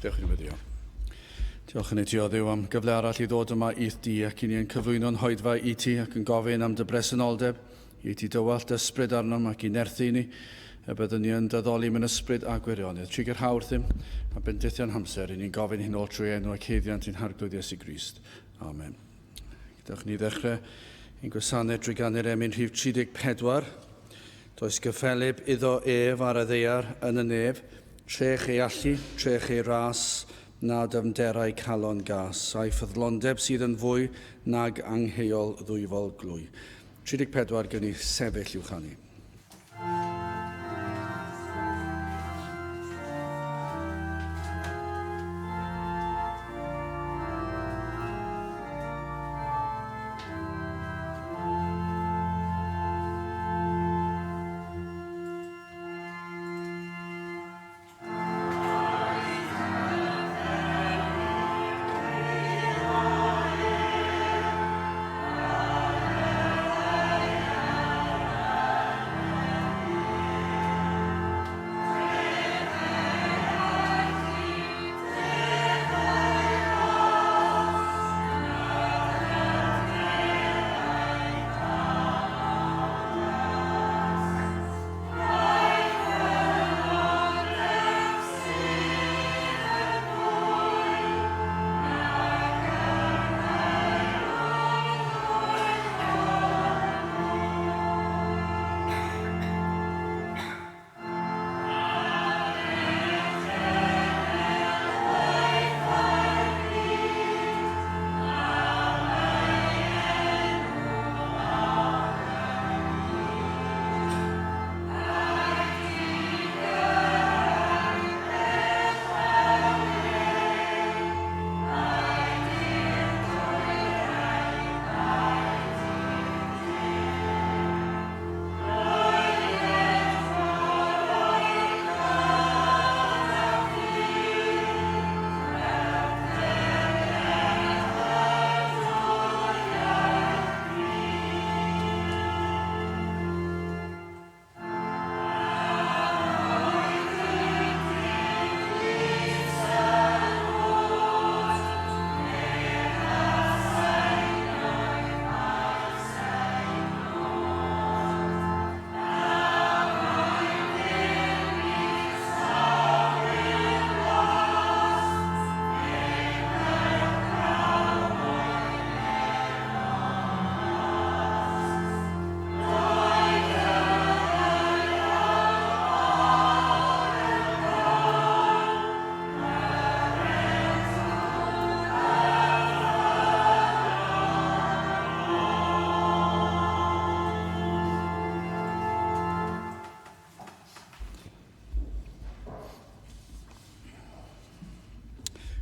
Diolch yn fawr. Diolch yn eto Dduw am gyfle arall i ddod yma i'th di ac i ni'n cyflwyno'n hoedfa i ti ac yn gofyn am dy bresenoldeb, i ti dywallt ysbryd arnom ac i nerthu ni, a byddwn ni yn dyddoli mewn ysbryd a gwirionedd. Trwy gyrhaw wrthym a bendithion hamser, i ni'n gofyn hyn ôl trwy enw ac heddiant i'n harglwydd Iesu Grist. Amen. Gyda'ch ni ddechrau ein gwasanaeth drwy gannu'r emyn rhif 34. Does gyffelib iddo ef ar y ddeiar yn y nef, trech ei allu, trech ei ras, na dyfnderau calon gas, a'i ffyddlondeb sydd yn fwy nag angheuol ddwyfol glwy. 34 gen i sefyll i'w chanu.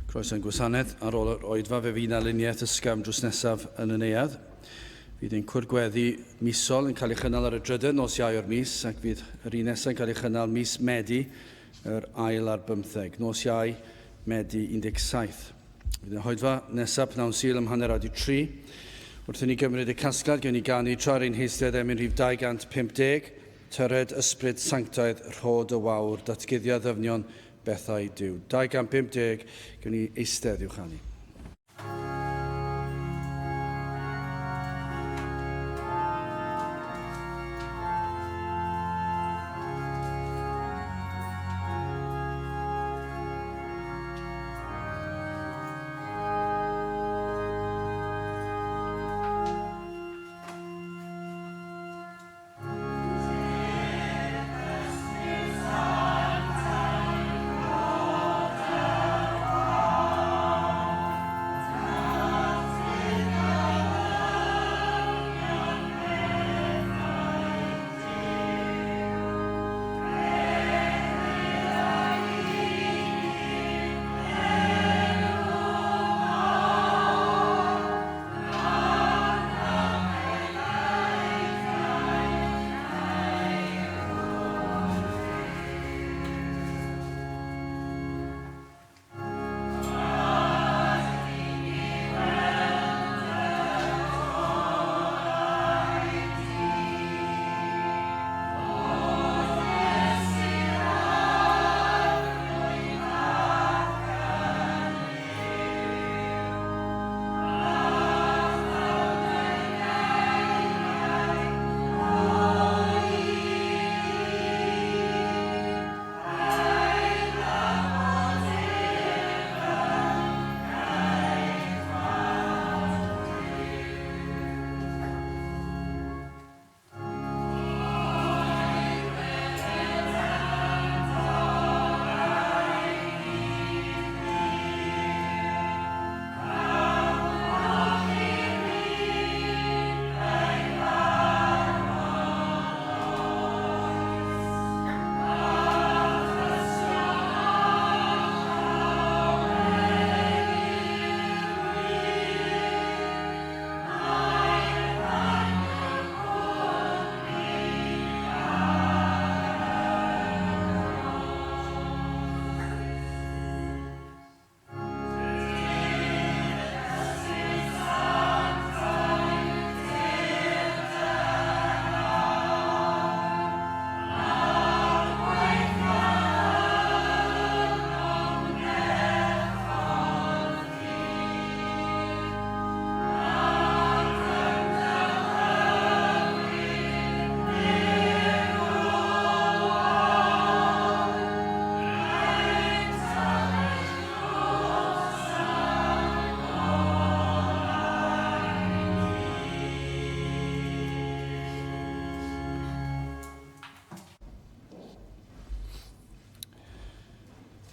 Croes yn gwasanaeth ar ôl yr oedfa fe fi'n aluniaeth ysgafn drws nesaf yn y neuadd. Fydd ein cwrgweddi misol yn cael ei chynnal ar y drydydd nos Iau o'r mis ac fydd yr un nesaf yn cael ei chynnal mis Medi, yr ail ar 15, nos Iau, Medi 17. Fydd y hoedfa nesaf pnawn Sul ym hanner awr 3. Wrth i ni gymryd y casgliad, gen i ganu tra'r ein heistiad emyn rhif 250, tyred ysbryd sanctaidd rhod y wawr, datguddiad ddyfnion bethau Duw. 250, gen i eistedd i'w chanu.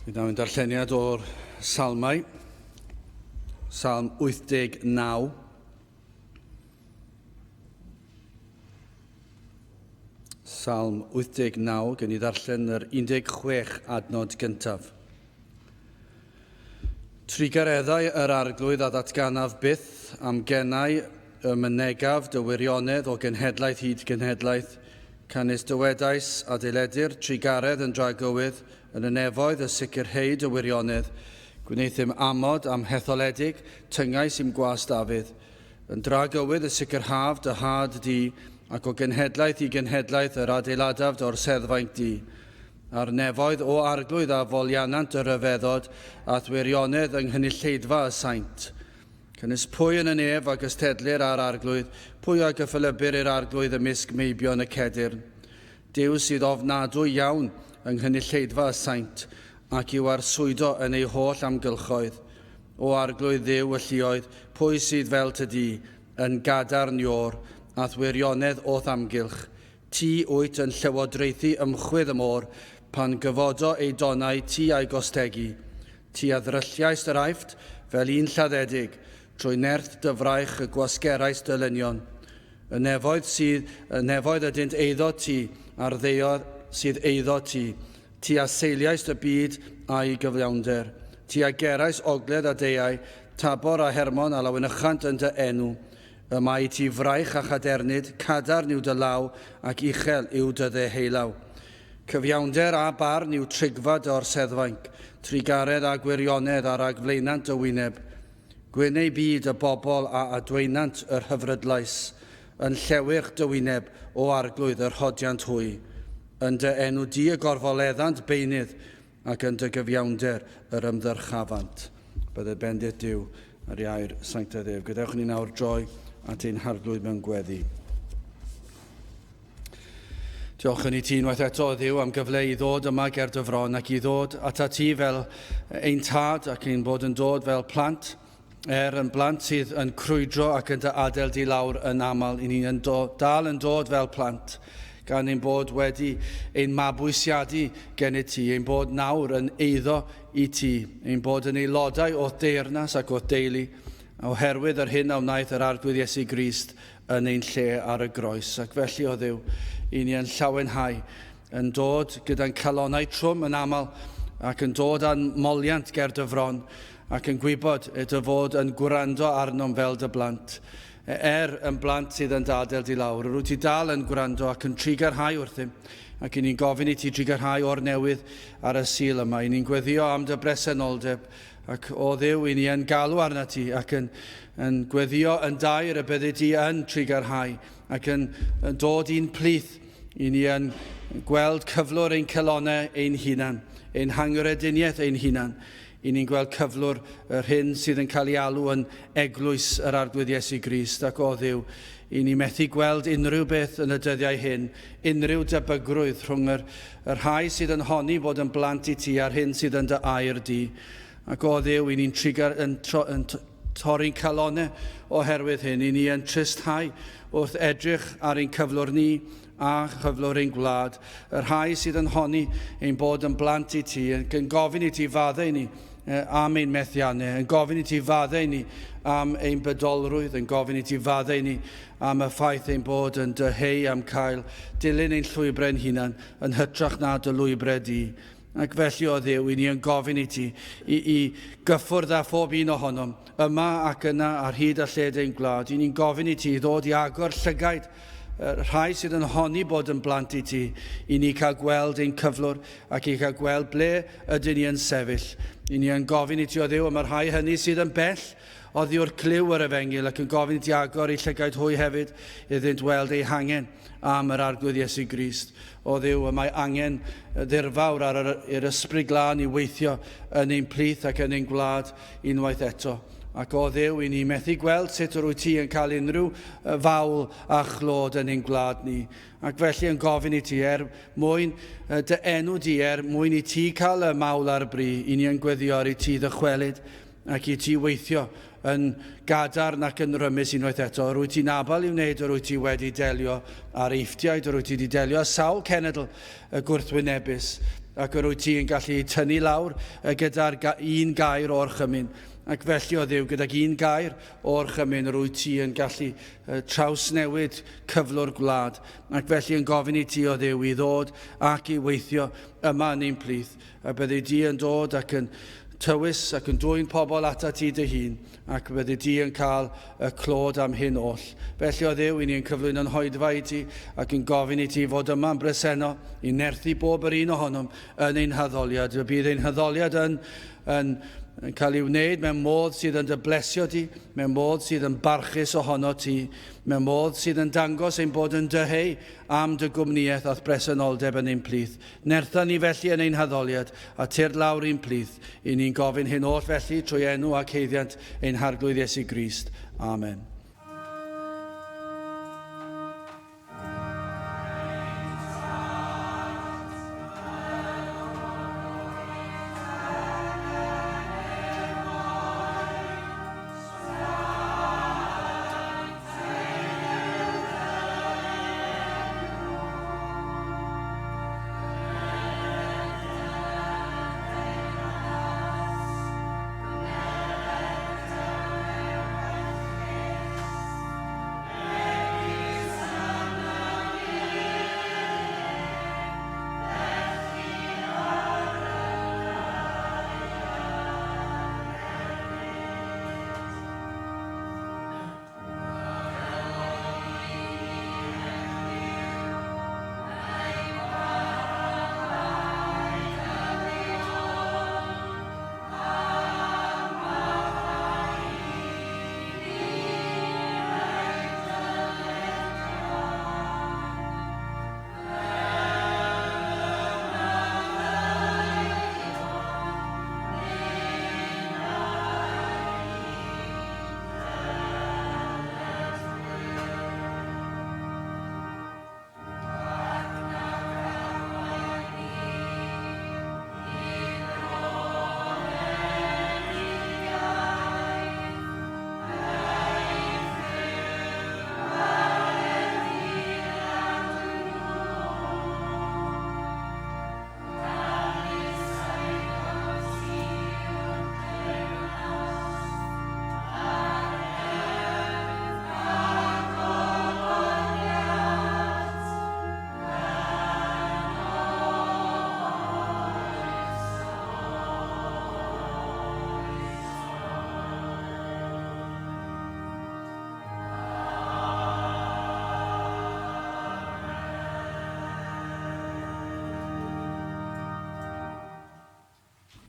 Bydd naw'n darlleniad o'r salmau, Salm 89. Salm 89, gen I ddarllen yr 16 adnod gyntaf. Trigareddau yr arglwydd a ddatganaf byth am gennau y mynegaf dy wirionedd o genhedlaeth hyd genhedlaeth, canis dywedais adeiledur trigaredd yn dragywydd yn y nefoedd y sicrhau dy wirionedd, gwneithym amod am hetholedig, tyngais i'm gwas Dafydd, yn dragywydd y sicrhaf dy had di, ac o genhedlaeth i genhedlaeth yr adeiladaf o'r seddfaint di. A'r nefoedd o arglwydd a folianant y ryfeddod, a wirionedd yng nghynulleidfa y saint. Cynnes pwy yn y nef ac ystedlir ar arglwydd, pwy a gyffalybir i'r arglwydd ymysg meibion y cedyrn. Dyw sydd ofnadwy iawn yng nghynulleidfa y saint, ac yw arswydo yn ei holl amgylchoedd. O arglwydd dduw y lluoedd, pwy sydd fel tydi, yn gadarn ior, a wirionedd o'th amgylch. Ti wyt yn llywodraethu ymchwyd y môr, pan gyfodo ei donau ti a'i gostegi. Ti a ddrylliais yr aifft fel un lladdedig, trwy nerth dyfraich y gwasgerais dylynion. Y nefoedd ydynt eiddo ti, a'r ddeodd sydd eiddo ti. Ti a seiliais dy byd a'i gyflawnder. Ti a gerais ogledd a deiau, Tabor a Hermon a lawynychant yn dy enw. Yma i ti fraich a chadernid, cadarn yw dy law ac uchel yw dy ddeheilaw. Cyfiawnder a barn yw trigfad o'r seddfainc, trigaredd a gwirionedd ar agflaenant y wyneb. Gwyneu byd y bobl a adweinant yr hyfrydlais, yn llewych dy wyneb o arglwydd yr hodiant hwy. Yn dy enw di y gorfoleddant beinydd ac yn dy gyfiawnder yr ymddyrchafant. Byddai bendith Duw ar iair sanctaidd ef. Gadewch ni nawr droi at ein harglwydd mewn gweddi. Diolch yn I ti unwaith eto, Dduw, am gyfle I ddod yma ger dy fron ac I ddod ata ti fel ein tad ac ein bod yn dod fel plant, yn blant sydd yn crwydro ac yn dy adael di lawr yn aml. I ni'n dal yn dod fel plant, gan ein bod wedi ein mabwysiadu gen I ti, ein bod nawr yn eiddo I ti, ein bod yn aelodau o deyrnas ac o deulu, oherwydd yr hyn a wnaeth yr arglwydd Iesu Grist yn ein lle ar y groes. Ac felly o Dduw, I ni yn llawenhau, yn dod gyda'n calonau trwm yn aml, ac yn dod â'n moliant ger dy fron, ac yn gwybod y dy fod yn gwrando arnom fel dy blant. Yn blant sydd yn dadael di lawr. Rwyt ti dal yn gwrando ac yn trigarhau wrthym, ac I ni'n gofyn I ti trigarhau o'r newydd ar y sil yma. I ni'n gweddio am dy bresenoldeb, ac o Dduw I ni yn galw arna ti, ac yn gweddio yn dair y bydde ti yn trigarhau, ac yn dod i'n plith. I ni yn gweld cyflwr ein celonau ein hunan, ein hangrediniaeth ein hunan. I ni'n gweld cyflwr yr hyn sydd yn cael ei alw yn eglwys yr arglwydd Iesu Grist. Ac o Dduw, I ni methu gweld unrhyw beth yn y dyddiau hyn, unrhyw debygrwydd rhwng yr rhai sydd yn honni bod yn blant I ti a'r hyn sydd yn dy air di. Ac o Dduw, I ni'n torri'n calonau oherwydd hyn. I ni yn tristau wrth edrych ar ein cyflwr ni a chyflwr ein gwlad. Yr rhai sydd yn honni ein bod yn blant I ti, yn gofyn I ti faddau ni am ein methiannau, yn gofyn I ti faddau ni am ein bydolrwydd, yn gofyn I ti faddau ni am y ffaith ein bod yn dyheu am cael dilyn ein llwybrau'n hunan, yn hytrach na dy lwybrau di. Ac felly o Dduw, I ni yn gofyn I ti I gyffwrdd â phob un ohonom, yma ac yna ar hyd a lled ein gwlad. I ni'n gofyn I ti ddod I agor llygaid rhai sydd yn honni bod yn blant I ti, I ni cael gweld ein cyflwr ac I cael gweld ble ydyn ni yn sefyll. I ni yn gofyn I ti o Dduw am y rhai hynny sydd yn bell oddi o'r cliw ar y fengil ac yn gofyn I ti agor I llygaid hwy hefyd iddynt weld ei hangen am yr arglwydd Iesu Grist. O Dduw, mae angen ddirfawr ar yr ysbryd glân I weithio yn ein plith ac yn ein gwlad unwaith eto. Ac o Dduw, I ni methu gweld sut rwyt ti yn cael unrhyw fawl a chlod yn ein gwlad ni. Ac felly yn gofyn I ti mwyn dy enw di mwyn I ti cael y mawl ar bri. I ni yn gweddio ar I ti ddychwelyd ac I ti weithio yn gadarn ac yn rymus unwaith eto. Rwyt ti'n abal I wneud o rwyt ti wedi delio ar eifftiaid, rwyt ti wedi delio ar sawl cenedl y gwrthwynebus. ac yr wyt ti'n gallu tynnu lawr gyda'r un gair o'r chymyn. Ac felly o Dduw, gydag un gair o'r chymyn, yr wyt ti yn gallu trawsnewid cyflwr gwlad. Ac felly yn gofyn I ti o Dduw I ddod ac I weithio yma yn ein plith. A byddi di yn dod ac yn tywys ac yn dwy'n pobl ata ti dy hun, ac byddi di yn cael y clod am hyn oll. Felly o Dduw, I ni'n cyflwyno'n hoedfa I ti ac yn gofyn I ti fod yma'n bresennol I nerthu bob yr un ohonom yn ein haddoliad. Bydd ein haddoliad yn cael ei wneud mewn modd sydd yn dy blesio ti, mewn modd sydd yn barchus ohono ti, mewn modd sydd yn dangos ein bod yn dyheu am dy gwmnïaeth a'r bresenoldeb yn ein plith. Nertha ni felly yn ein haddoliad a tyr lawr ein plith. I ni'n gofyn hyn oll felly trwy enw ac heiddiant ein harglwydd Iesu Grist. Amen.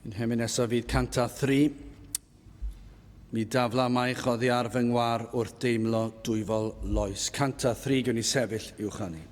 Yn hymyn nesaf fydd canta 3. Mi dafla maich oddi ar fy ngwar wrth deimlo dwyfol loes. Canta 3 gwn I sefyll uwch ani.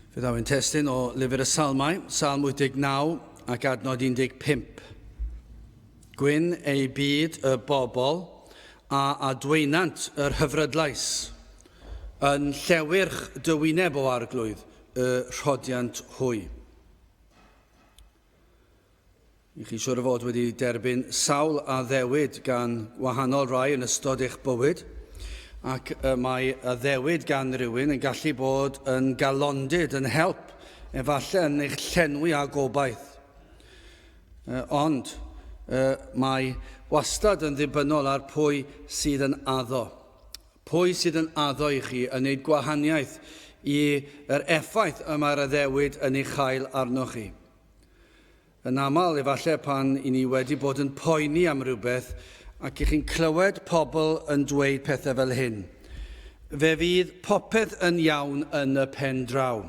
Fe ddaw yn testyn o lyfr y Salmau, Salm 89 ac adnod 15. Gwyn ei byd y bobl a adweinant yr hyfrydlais, yn llewyrch dywyneb o arglwydd y rhodiant hwy. I chi siŵr o fod wedi derbyn sawl a ddewid gan wahanol rai yn ystod eich bywyd, ac mae y ddewid gan rywun yn gallu bod yn galondyd, yn help, efallai yn eich llenwi a gobaith. Ond mae wastad yn ddibynnol ar pwy sydd yn addo. Pwy sydd yn addo i chi yn gwneud gwahaniaeth i'r effaith y mae'r addewid yn ei chael arnoch chi. Yn aml, efallai pan i ni wedi bod yn poeni am rhywbeth ac i chi'n clywed pobl yn dweud pethau fel hyn. Fe fydd popeth yn iawn yn y pen draw.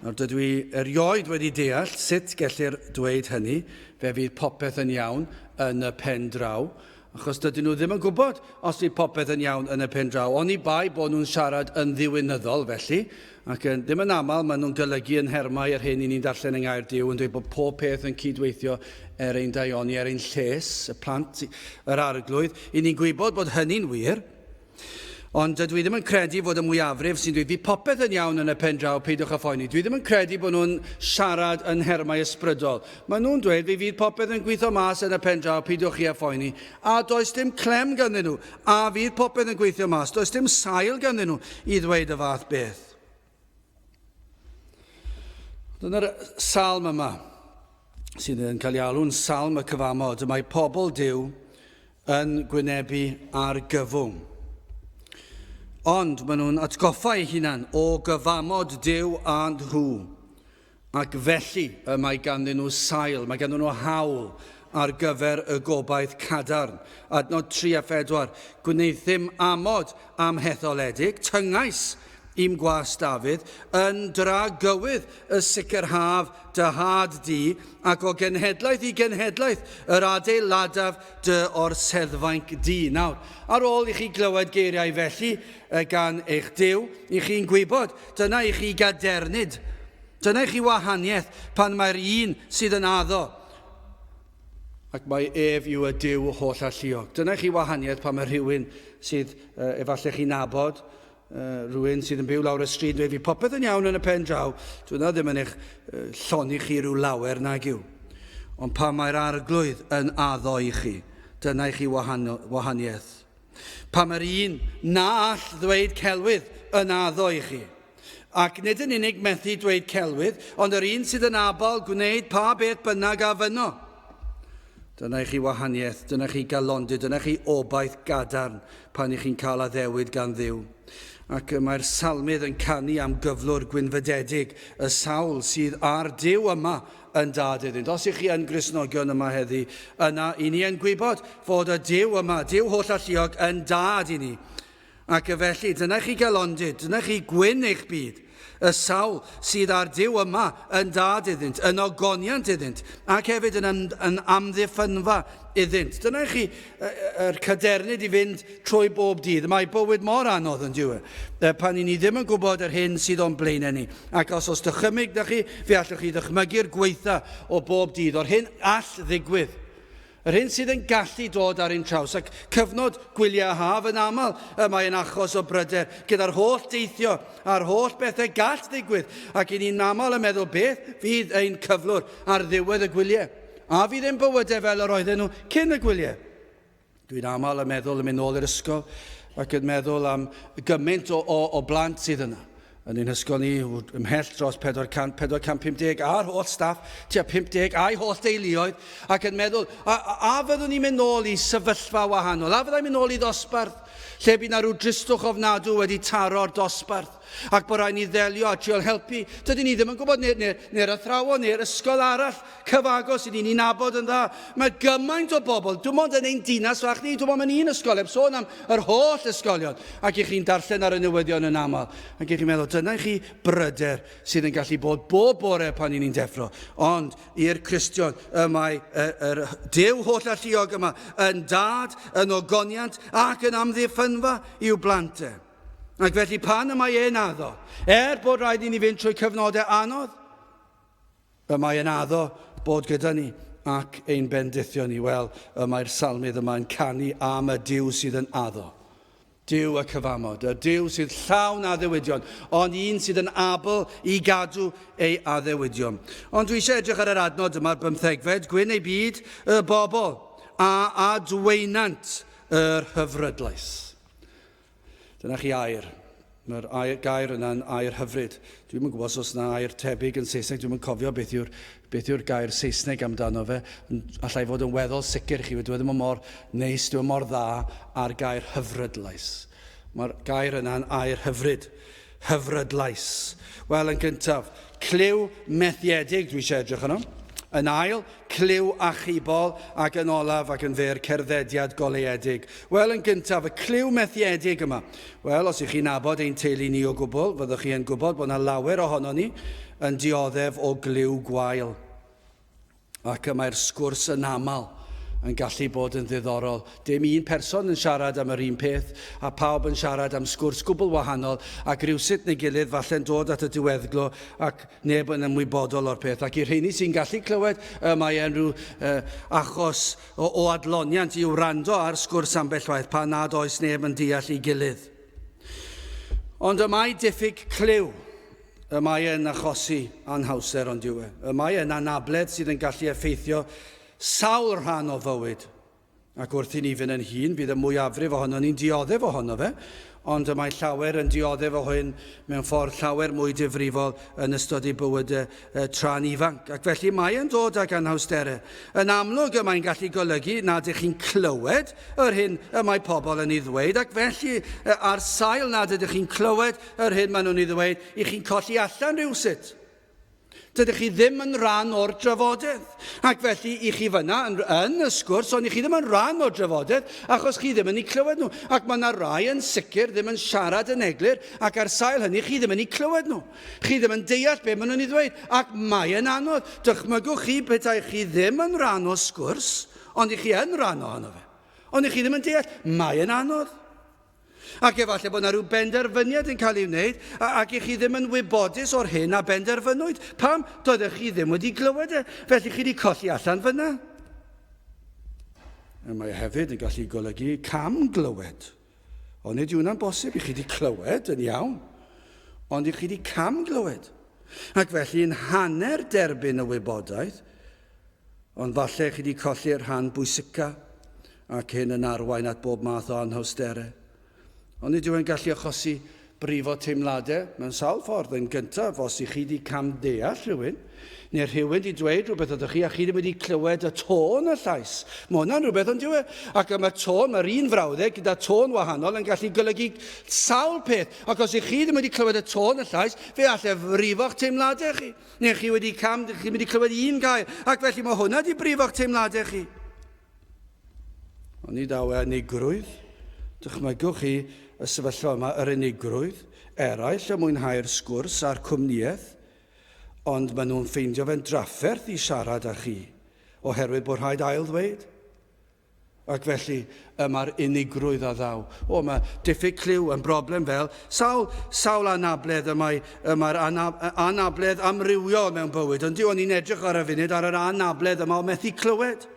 Nawr, dydw i erioed wedi deall sut gellir dweud hynny, fe fydd popeth yn iawn yn y pen draw, achos dydyn nhw ddim yn gwybod os fydd popeth yn iawn yn y pen draw. Oni bai bod nhw'n siarad yn ddiwynyddol felly, ac ddim yn aml maen nhw'n golygu yn hermau yr hyn i ni'n darllen yng Nghaerdydd yn dweud bod pob peth yn cydweithio ein daioni, ein lles, y plant, yr arglwydd. I ni'n gwybod bod hynny'n wir, ond dwi ddim yn credu fod y mwyafrif sy'n dweud fydd popeth yn iawn yn y pen draw, peidwch â phoeni. Dwi ddim yn credu bod nhw'n siarad yn hermau ysbrydol. Maen nhw'n dweud fydd popeth yn gweithio mas yn y pen draw, peidwch chi â phoeni. A does dim clem ganddyn nhw, a fydd popeth yn gweithio mas. Does dim sail ganddyn nhw i ddweud y fath beth. Dyna'r salm yma, sydd yn cael ei alw'n salm y cyfamod, y mae pobl Duw yn gwynebu ar gyfwng. Ond maen nhw'n atgoffa eu hunan o gyfamod Duw a nhw. Ac felly y mae ganddyn nhw sail, mae ganddyn nhw hawl ar gyfer y gobaith cadarn. Adnod 3 a 4, gwneithym amod am hetholedig, tyngais i'm gwas Dafydd, yn dra gywydd y sicrhaf dyhad di, ac o genhedlaeth i genhedlaeth yr adeiladaf dy o'r seddfainc di. Nawr, ar ôl i chi glywed geiriau felly gan eich Duw, i chi'n gwybod, dyna i chi gadernid, dyna i chi wahaniaeth pan mae'r un sydd yn addo, ac mae ef yw y Duw holl alluog. Dyna i chi wahaniaeth pan mae rhywun sydd efallai chi'n nabod, rhywun sydd yn byw lawr y stryd, dweud fi popeth yn iawn yn y pen draw, dwi'n ddim yn eich lloni chi rhyw lawer nag yw. Ond pa mae'r arglwydd yn addo i chi, dyna i chi wahaniaeth. Pa mae'r un na all ddweud celwydd yn addo i chi. Ac nid yn unig methu dweud celwydd, ond yr un sydd yn abal gwneud pa beth bynnag a fyno. Dyna i chi wahaniaeth, dyna i chi galondy, dyna i chi obaith gadarn pan i chi'n cael addewid gan Dduw. Ac mae'r salmydd yn canu am gyflwr gwynfydedig, y sawl sydd ar Duw yma yn dad iddynt. Os ych chi yn Gristnogion yma heddi, yna i ni yn gwybod fod y Duw yma, Duw holl alluog, yn dad i ni. Ac felly, dyna chi galondyd, dyna chi gwyn eich byd, y sawl sydd ar Duw yma yn dad iddynt, yn ogoniant iddynt, ac hefyd yn amddiffynfa iddynt. Dyna chi yr cadernid i fynd trwy bob dydd. Mae bywyd mor anodd yn diwy, pan i ni ddim yn gwybod yr hyn sydd o'n blaenau ni. Ac os dychymyg da chi, fe allwch chi ddychmygu'r gweitha o bob dydd, o'r hyn all ddigwydd. Yr hyn sydd yn gallu dod ar ein traws, ac cyfnod gwyliau haf yn aml mae'n achos o bryder, gyda'r holl deithio a'r holl bethau gall ddigwydd, ac i ni'n aml yn meddwl beth fydd ein cyflwr ar ddiwedd y gwyliau. A fydd ein bywydau fel yr oedden nhw cyn y gwyliau. Dwi'n aml yn meddwl yn mynd nôl i'r ysgol, ac yn meddwl am gymaint o blant sydd yna. Yn ein ysgol ni, ymhell dros 450 a'r holl staff, tua 50 a'i holl deuluoedd, ac yn meddwl, a fyddwn ni'n mynd nôl i sefyllfa wahanol, a fyddai'n mynd nôl i ddosbarth, lle bydd na rhyw dristwch ofnadw wedi taro'r dosbarth, ac bod rhaid ni ddelio a triol helpu. Dydyn ni ddim yn gwybod neu'r athrawon neu'r ysgol arall cyfagos i ni'n nabod yn dda. Mae gymaint o bobl, dwi'n ond yn ein dinas fach ni, dwi'n ond yn un ysgol, heb sôn am yr holl ysgolion, ac i chi'n darllen ar y newyddion yn aml, ac i chi'n meddwl, dyna chi bryder sydd yn gallu bod bob bore pan ni'n deffro. Ond i'r Cristion, mae yr Duw holl alluog yma yn dad, yn ogoniant ac yn amddiffynfa i'w blantau. Ac felly pan y mae e'n addo, bod rhaid i ni fynd trwy cyfnodau anodd, y mae e'n addo bod gyda ni ac ein bendithio ni. Wel, y mae'r salmydd yma'n canu am y Duw sydd yn addo. Duw y cyfamod, y Duw sydd llawn addewidion, ond un sydd yn abl i gadw ei addewidion. Ond dwi eisiau edrych ar yr adnod yma'r 15fed, gwyn ei byd y bobl a adweinant yr hyfrydlais. Dyna chi air. Mae'r gair yna'n air hyfryd. Dwi'n yn gwybod os yna air tebyg yn Saesneg, dwi'n yn cofio beth yw'r gair Saesneg amdano fe. Allai fod yn weddol sicr chi, dwi ddim yn mor neis, dwi'n mor dda ar gair hyfrydlais. Mae'r gair yna'n air hyfryd. Hyfrydlais. Wel, yn gyntaf, cliw methiedig dwi eisiau edrych yno. Yn ail, cliw achubol ac yn olaf ac yn fer cerddediad goleuedig. Wel, yn gyntaf, y cliw methiedig yma. Wel, os ych chi'n nabod ein teulu ni o gwbl, fyddwch chi yn gwybod bod yna lawer ohono ni yn dioddef o gliw gwael. Ac mae'r sgwrs yn aml yn gallu bod yn ddiddorol. Dim un person yn siarad am yr un peth, a pawb yn siarad am sgwrs gwbl wahanol, ac rhywsut neu gilydd falle'n dod at y diweddglo, ac neb yn ymwybodol o'r peth. Ac i'r rheini sy'n gallu clywed, mae e'n rhyw achos o adloniant i wrando ar sgwrs ambell waith, pa nad oes neb yn deall ei gilydd. Ond y mae diffyg cliw, y mae e'n achosi anhawster ond yw e. Y mae e'n anabledd sydd yn gallu effeithio sawl rhan o fywyd. Ac wrth i ni fynd yn hun, bydd y mwyafrif ohono ni'n dioddef ohono fe, ond y mae llawer yn dioddef o hyn mewn ffordd llawer mwy difrifol yn ystod ei bywydau tra'n ifanc. Ac felly mae e'n dod ag anhawsterau. Yn amlwg y mae'n gallu golygu nad ydych chi'n clywed yr hyn y mae pobl yn ei ddweud, ac felly ar sail nad ydych chi'n clywed yr hyn maen nhw'n ei ddweud, i chi'n colli allan rhywsut. Dydych chi ddim yn rhan o'r drafodaeth. Ac felly, i chi fyna yn y sgwrs, ond i chi ddim yn rhan o'r drafodaeth, achos chi ddim yn ei clywed nhw. Ac mae yna rai yn sicr ddim yn siarad yn eglur, ac ar sail hynny, chi ddim yn ei clywed nhw. Chi ddim yn deall be maen nhw'n ei ddweud, ac mae yn anodd. Dychmygwch chi petai chi ddim yn rhan o sgwrs, ond i chi yn rhan ohono fe. Ond i chi ddim yn deall, mae yn anodd. Ac efallai bod yna rhyw benderfyniad yn cael ei wneud, ac i chi ddim yn wybodus o'r hyn a benderfynwyd. Pam? Doeddech chi ddim wedi glywed e, felly chi wedi colli allan fyna. Mae hefyd yn gallu golygu camglywed. Ond nid yw hwnna'n bosib, i chi wedi clywed yn iawn, ond i chi wedi camglywed. Ac felly yn hanner derbyn y wybodaeth, ond falle chi wedi colli'r rhan bwysica, ac hyn yn arwain at bob math o anhawsterau. Ond nid yw'n gallu achosi brifo teimladau mewn sawl ffordd. Yn gyntaf, os i chi wedi camdeall rhywun, neu rhywun wedi dweud rhywbeth ydych chi, a chi wedi clywed y tôn y llais. Mae hwnna'n rhywbeth yn diwe. Ac am y tôn, mae'r un frawddeg gyda tôn wahanol yn gallu golygu sawl peth. Ac os i chi wedi clywed y tôn y llais, fe allai frifo'ch teimladau chi. Neu chi wedi clywed un gair, ac felly mae hwnna wedi brifo'ch teimladau chi. Ond nid awe unigrwydd. Dychmygwch chi y sefyllfa yma, yr unigrwydd, eraill y mwynhau'r sgwrs a'r cwmniaeth, ond maen nhw'n ffeindio fe'n drafferth i siarad â chi, oherwydd bod rhaid ail ddweud. Ac felly, yma'r unigrwydd a ddaw. Mae diffyg cliw yn broblem fel sawl anabledd yma'r anabledd amrywiol mewn bywyd. Ond diw, o'n i'n edrych ar y funud ar yr anabledd yma o methu clywed.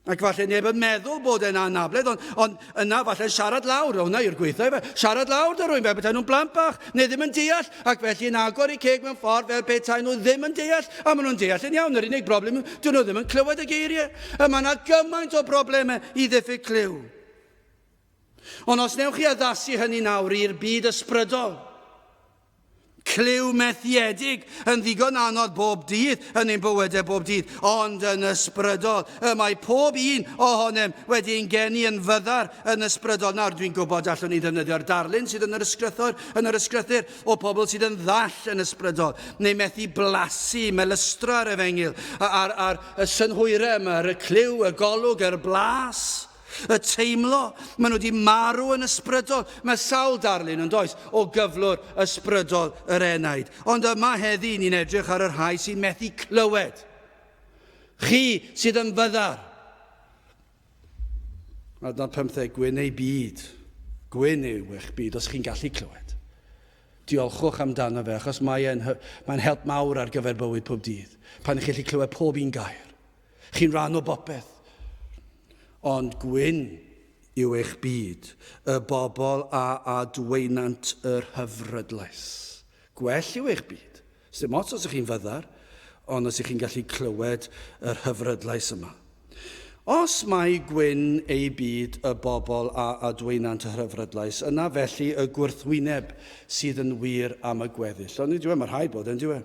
Ac falle neb yn meddwl bod e'n anabledd, ond yna falle siarad lawr, hwnna yw'r gweithio fe. Siarad lawr dy rwy'n fel bethau nhw'n blant bach, neu ddim yn deall, ac felly yn agor i ceg mewn ffordd fel bethau nhw ddim yn deall, a maen nhw'n deall yn iawn. Yr unig broblem, dyn nhw ddim yn clywed y geiriau. Mae yna gymaint o broblemau i ddiffyg cliw. Ond os newch chi addasu hynny nawr i'r byd ysbrydol, cliw methiedig yn ddigon anodd bob dydd yn ein bywydau bob dydd, ond yn ysbrydol. Mae pob un ohonem wedi'n geni yn fyddar yn ysbrydol. Nawr dwi'n gwybod allwn ni ddefnyddio'r darlun sydd yn yr ysgrythyr o pobl sydd yn ddall yn ysbrydol, neu methu blasu, melystra ar efengil, a'r synhwyrau yma, y cliw, y golwg, yr blas. Y teimlo, maen nhw wedi marw yn ysbrydol. Mae sawl darlun yn does o gyflwr ysbrydol yr enaid. Ond yma heddi ni'n edrych ar yr rhai sy'n methu clywed. Chi sydd yn fyddar. Adnod 15, gwyn ei byd. Gwyn yw eich byd os chi'n gallu clywed. Diolchwch amdano fe, achos mae'n help mawr ar gyfer bywyd pob dydd. Pan ych chi'n clywed pob un gair. Chi'n rhan o bopeth. Ond gwyn yw eich byd, y bobl a dweinant yr hyfrydlais. Gwell yw eich byd. Sdim ots os ych chi'n fyddar, ond os ych chi'n gallu clywed yr hyfrydlais yma. Os mae gwyn ei byd y bobl a dweinant y hyfrydlais, yna felly y gwrthwyneb sydd yn wir am y gweddill. Ond nid yw mae'r rhaid bod yn dyw e.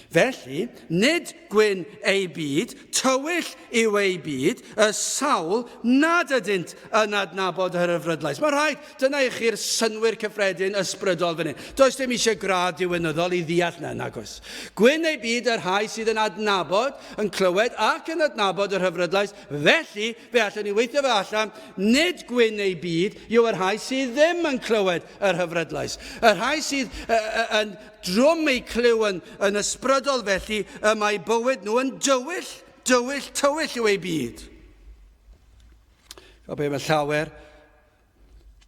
Felly, nid gwyn ei byd, tywyll yw ei byd, y sawl nad ydynt yn adnabod yr hyfrydlais. Mae'n rhaid, dyna i chi'r synwyr cyffredin ysbrydol fan hyn. Does dim eisiau grad diwynyddol i ddeall na, nag oes. Gwyn ei byd yr rhai sydd yn adnabod, yn clywed ac yn adnabod yr hyfrydlais. Felly, fe allan ni weithio fe allan, nid gwyn ei byd yw yr rhai sydd ddim yn clywed yr hyfrydlais. Yr rhai sydd yn drwm eu clyw yn ysbrydol felly, mae bywyd nhw yn tywyll yw ei byd. O be mae llawer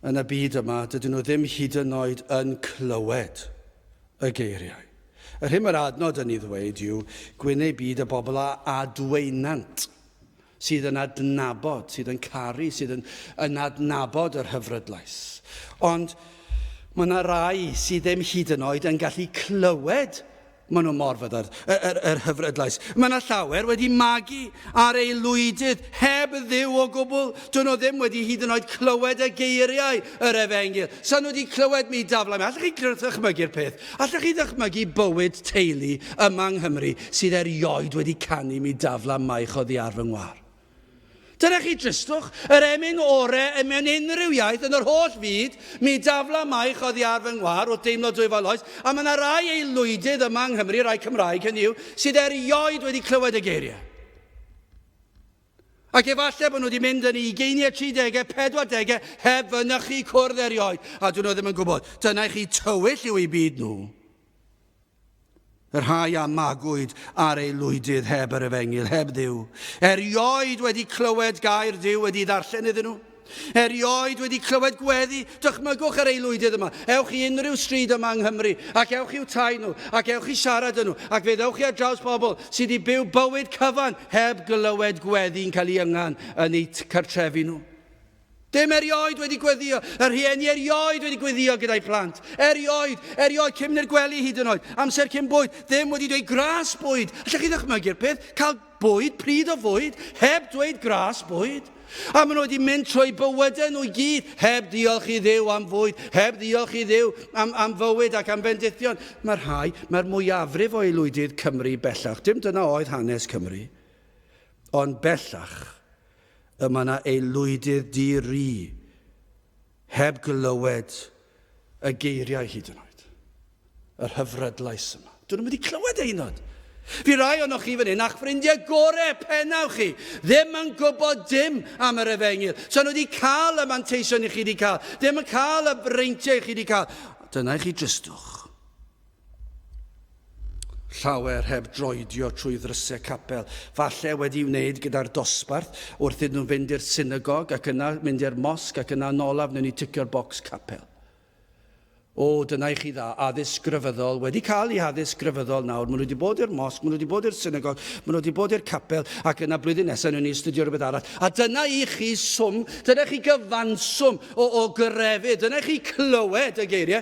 yn y byd yma, dydyn nhw ddim hyd yn oed yn clywed y geiriau. Yr hyn mae'r adnod yn ei ddweud yw gwyn ei byd y bobl a dweinant sydd yn adnabod, sydd yn caru, sydd yn adnabod yr hyfrydlais. Ond mae yna rai sydd ddim hyd yn oed yn gallu clywed maen nhw mor fyddar, yr hyfrydlais. Mae yna llawer wedi magu ar ei lwydydd heb ddiw o gwbl. Dyn nhw ddim wedi hyd yn oed clywed y geiriau yr Efengil. Sa'n nhw wedi clywed mi daflau. Allwch chi ddychmygu'r peth? Allwch chi ddychmygu bywyd teulu yma yng Nghymru sydd erioed wedi canu mi daflau maich oddi ar fy ngwar? Dyna chi dristwch, yr emyn orau mewn unrhyw iaith yn yr holl fyd, mi dafla maich oddi ar fy ngwar o deimlo dwy fel oes, a mae yna rai aelwydydd yma yng Nghymru, rai Cymraeg hynny yw, sydd erioed wedi clywed y geiriau. Ac efallai bod nhw wedi mynd yn 20, 30, 40 heb fynychu cwrdd erioed, a dyn nhw ddim yn gwybod. Dyna chi tywyll yw ei byd nhw. Yr rhai a magwyd ar ei lwydydd heb yr Efengil, heb Dduw. Erioed wedi clywed gair Dduw wedi ddarllen iddyn nhw. Erioed wedi clywed gweddi. Dychmygwch ar ei lwydydd yma. Ewch i unrhyw stryd yma yng Nghymru, ac ewch i'w tai nhw, ac ewch i siarad yn nhw, ac fe ddewch chi ar draws pobl sydd wedi byw bywyd cyfan heb glywed gweddi'n cael ei yngan yn eu cartrefi nhw. Dim erioed wedi gweddio. Yr rhieni erioed wedi gweddio gyda'i plant. Erioed, cyn i'r gwely hyd yn oed. Amser cyn bwyd, ddim wedi dweud gras bwyd. Allwch chi ddychmygu'r peth? Cael bwyd, pryd o fwyd, heb dweud gras bwyd. A maen nhw wedi mynd trwy bywydau nhw i gyd, heb diolch i Dduw am fwyd, heb diolch i Dduw am fywyd ac am bendithion. Mae'r mwyafrif o aelwydydd Cymru bellach. Dim dyna oedd hanes Cymru, ond bellach. Yma yna aelwydydd di-ri heb glywed y geiriau hyd yn oed. Yr hyfrydlais yma. Dyn nhw wedi clywed einod. Fi rai o'noch chi fan hyn, a'ch ffrindiau gorau pennawch chi, ddim yn gwybod dim am yr Efengil. So nhw wedi cael y manteision i chi wedi cael, ddim yn cael y breintiau i chi wedi cael. Dyna i chi dristwch. Llawer heb droedio trwy ddrysau capel. Falle wedi wneud gyda'r dosbarth wrth iddyn nhw fynd i'r synagog ac yna mynd i'r mosg ac yna nolaf wnawn ni ticio'r bocs capel. O, dyna i chi dda, addysg grefyddol, wedi cael ei addysg grefyddol nawr. Maen nhw wedi bod i'r mosg, maen nhw wedi bod i'r synagog, maen nhw wedi bod i'r capel, ac yna blwyddyn nesaf nhw'n ni astudio rhywbeth arall. A dyna i chi swm, dyna chi gyfanswm o grefydd, dyna chi clywed y geiriau,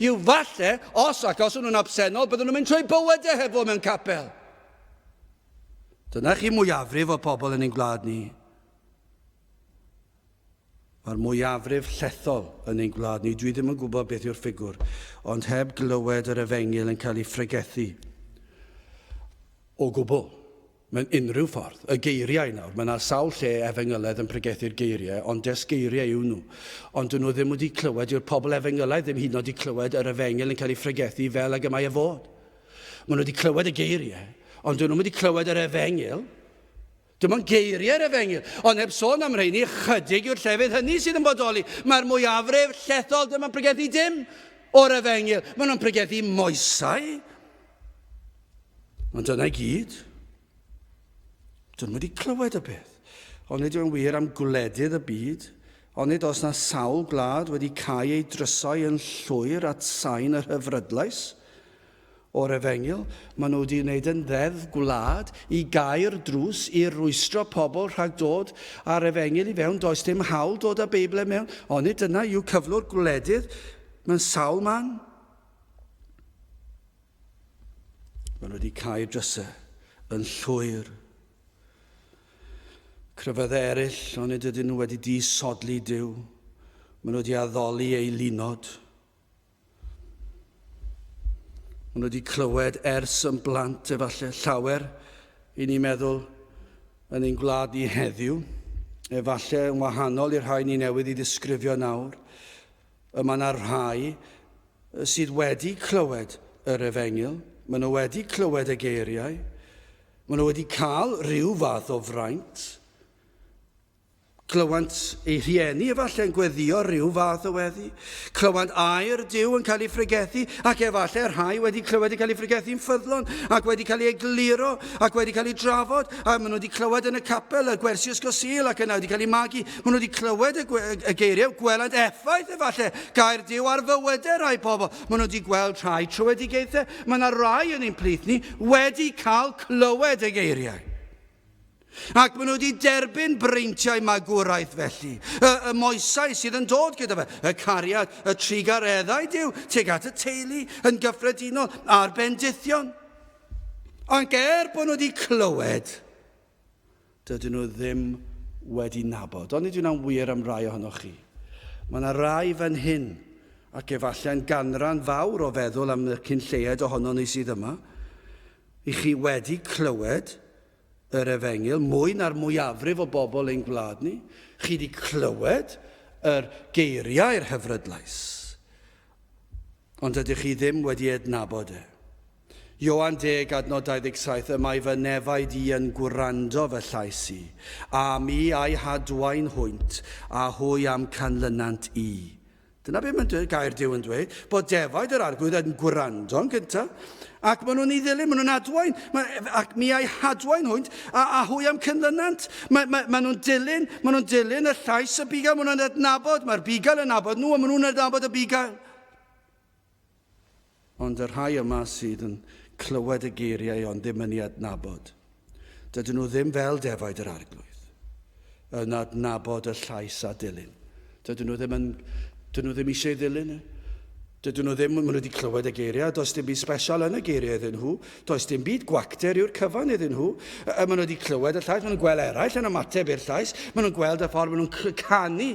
yw falle, os nhw'n absennol, byddwn nhw'n mynd trwy bywydau hefo mewn capel. Dyna chi mwyafrif o pobl yn ein gwlad ni. Mae'r mwyafrif llethol yn ein gwlad ni. Dwi ddim yn gwybod beth yw'r ffigwr, ond heb glywed yr Efengil yn cael ei ffregethu o gwbl. Mewn unrhyw ffordd. Y geiriau nawr. Mae yna sawl lle Efengylaidd yn pregethu'r geiriau, ond desgeiriau yw nhw. Ond dyn nhw ddim wedi clywed, yw'r pobl Efengylaidd ddim hyd yn oed wedi clywed yr Efengil yn cael ei ffregethu fel ag y mae e fod. Maen nhw wedi clywed y geiriau, ond dyn nhw wedi clywed yr Efengil. Dim ond geiriau'r Efengil, ond heb sôn am rheini, chydig yw'r llefydd hynny sydd yn bodoli. Mae'r mwyafrif llethol ddim yn pregethu dim o'r Efengil. Maen nhw'n pregethu moesau. Ond dyna i gyd. Dyn nhw wedi clywed y peth. Ond nid yw'n wir am gwledydd y byd, Ond nid oes na sawl gwlad wedi cael ei drysau yn llwyr at sain yr hyfrydlais o'r Efengyl. Maen nhw wedi wneud yn ddeddf gwlad i gael drws i rwystro pobl rhag dod ar Efengyl i fewn. Does dim hawl dod â Beibl mewn. Ond nid dyna yw cyflwr gwledydd mewn sawl man. Maen nhw wedi cael drysau yn llwyr. Cryfyddau eraill, ond nid ydyn nhw wedi disodli Duw. Maen nhw wedi addoli ei lunod. Maen nhw wedi clywed ers yn blant efallai llawer i ni meddwl yn ein gwlad ni heddiw. Efallai yn wahanol i'r rhai ni newydd i ddisgrifio nawr. Yma yna rhai sydd wedi clywed yr Efengyl. Maen nhw wedi clywed y geiriau. Maen nhw wedi cael rhyw fath o fraint. Clywant ei rhieni efallai'n gweddio rhyw fath o weddi. Clywant air Duw yn cael ei ffrigethu, ac efallai rhai wedi clywed i cael ei ffrigethu'n ffyddlon, ac wedi cael ei egluro, ac wedi cael ei drafod, a maen nhw wedi clywed yn y capel, y gwersi ysgosil, ac yna wedi cael ei magu. Maen nhw wedi clywed y geiriau, gweld effaith efallai, gair Duw ar fywydau rai pobl. Maen nhw wedi gweld rhai trwedigaethau. Mae yna rai yn ein plith ni wedi cael clywed y geiriau. Ac maen nhw wedi derbyn breintiau magwraeth felly. Y moesau sydd yn dod gyda fe. Y cariad, y trigareddau Duw, tuag at y teulu, yn gyffredinol, a'r bendithion. Ac bod nhw wedi clywed, dydyn nhw ddim wedi nabod. Ond nid yw'n wir am rai ohonoch chi. Mae yna rai fan hyn, ac efallai'n ganran fawr o feddwl am y cynlleied ohono ni sydd yma, i chi wedi clywed yr Efengyl, mwy na'r mwyafrif o bobl ein gwlad ni. Chi wedi clywed yr geiriau i'r hyfrydlais. Ond ydych chi ddim wedi adnabod e. Ioan 10 adnod 27, y mae fy nefaid i yn gwrando fy llais i, a mi a'i hadwain hwynt, a hwy am canlynant i. Dyna beth mae'n gair Duw yn dweud, bod defaid yr arglwydd yn gwrando yn gyntaf, ac maen nhw'n ei ddilyn, maen nhw'n adwain, ac mi a'i hadwain hwynt, a hwy am canlynant. Maen nhw'n dilyn y llais y bugail, maen nhw'n adnabod, mae'r bugail yn adnabod nhw, a maen nhw'n adnabod y bugail. Ond y rhai yma sydd yn clywed y geiriau ond ddim yn ei adnabod, dydyn nhw ddim fel defaid yr arglwydd, yn adnabod y llais a dilyn. Dydyn nhw ddim eisiau ddilyn. Dydyn nhw ddim, maen nhw wedi clywed y geiriau, does dim byd special yn y geiriau iddyn nhw, does dim byd gwacter yw'r cyfan iddyn nhw. Maen nhw wedi clywed y llais, maen nhw'n gweld eraill yn ymateb i'r llais, maen nhw'n gweld y ffordd maen nhw'n canu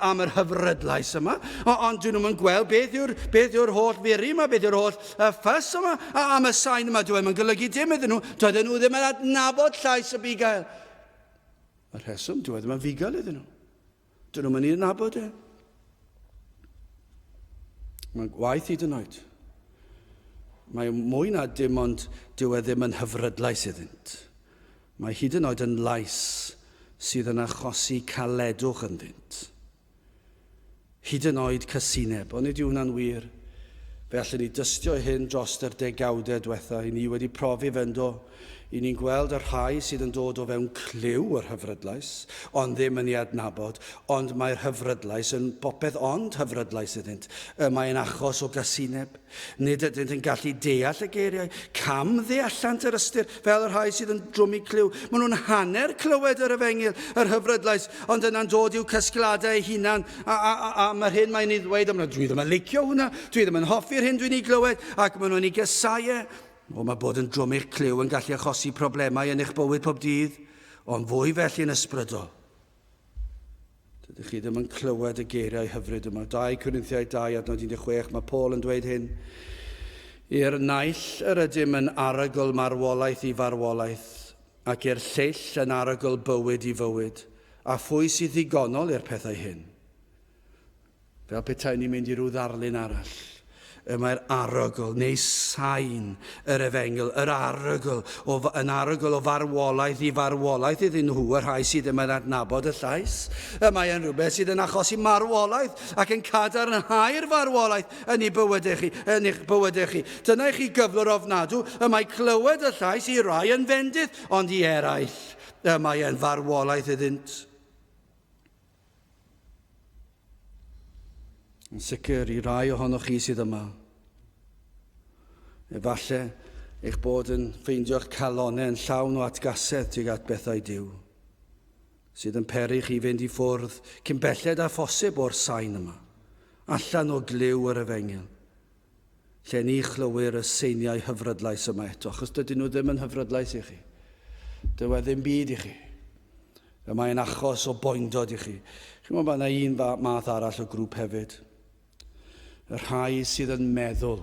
am yr hyfrydlais yma, ond dyn nhw'n gweld beth yw'r holl firi yma, beth yw'r holl ffys yma, am y sain yma, dwi'n golygu dim iddyn nhw, dydyn nhw ddim yn adnabod llais y bugail. Mae'r rheswm, dwi'n ddim yn fugail iddyn nhw. Dyn nhw'n mynd i'n nabod e. Mae'n gwaith hyd yn oed. Mae mwy na dim ond dyw e ddim yn hyfrydlais iddynt. Mae hyd yn oed yn lais sydd yn achosi caledwch ynddynt. Hyd yn oed cysineb, ond nid yw hwnna'n wir. Fe allan ni dystio hyn dros yr degawdau diwetha, i ni wedi profi fynd o. I ni'n gweld y rhai sydd yn dod o fewn cliw yr hyfrydlais, ond ddim yn ei adnabod, ond mae'r hyfrydlais yn bopeth ond hyfrydlais iddynt. Mae'n achos o gasineb. Nid ydynt yn gallu deall y geiriau, cam ddeallant yr ystyr, fel yr rhai sydd yn drwm i cliw. Maen nhw'n hanner clywed yr Efengyl, yr hyfrydlais, ond yna'n dod i'w cysgladau eu hunan, a mae'r hyn mae'n ei ddweud, dwi ddim yn licio hwnna, dwi ddim yn hoffi'r hyn dwi'n ei glywed, ac maen nhw'n ei gysau. Mae bod yn drwm i'ch cliw yn gallu achosi problemau yn eich bywyd pob dydd, ond fwy felly yn ysbrydol. Dydych chi ddim yn clywed y geiriau hyfryd yma. 2 Corinthiaid 2 adnod 16, mae Paul yn dweud hyn. I'r naill yr ydym yn arogl marwolaeth i farwolaeth, ac i'r lleill yn arogl bywyd i fywyd, a phwy sydd ddigonol i'r pethau hyn. Fel petai ni'n mynd i ryw ddarlun arall. Mae'r arogl neu sain yr Efengyl, yn arogl o farwolaeth i farwolaeth iddyn nhw, y rhai sydd ddim yn adnabod y llais. Mae'n rhywbeth sydd yn achosi marwolaeth ac yn cadarnhau'r farwolaeth yn eich bywydau chi. Dyna i chi gyflwr ofnadw, mae clywed y llais i rai yn fendith, ond i eraill mae'n farwolaeth iddynt. Yn sicr i rai ohonoch chi sydd yma, efallai eich bod yn ffeindio'ch calonnau yn llawn o atgasedd tuag at bethau Duw, sydd yn peri chi fynd i ffwrdd cyn belled a phosib o'r sain yma, allan o gliw yr Efengil, lle ni chlywir y seiniau hyfrydlais yma eto, achos dydyn nhw ddim yn hyfrydlais i chi. Dyw e ddim byd i chi. Mae'n achos o boendod i chi. Chi'n meddwl bod yna un math arall o grŵp hefyd. Y rhai sydd yn meddwl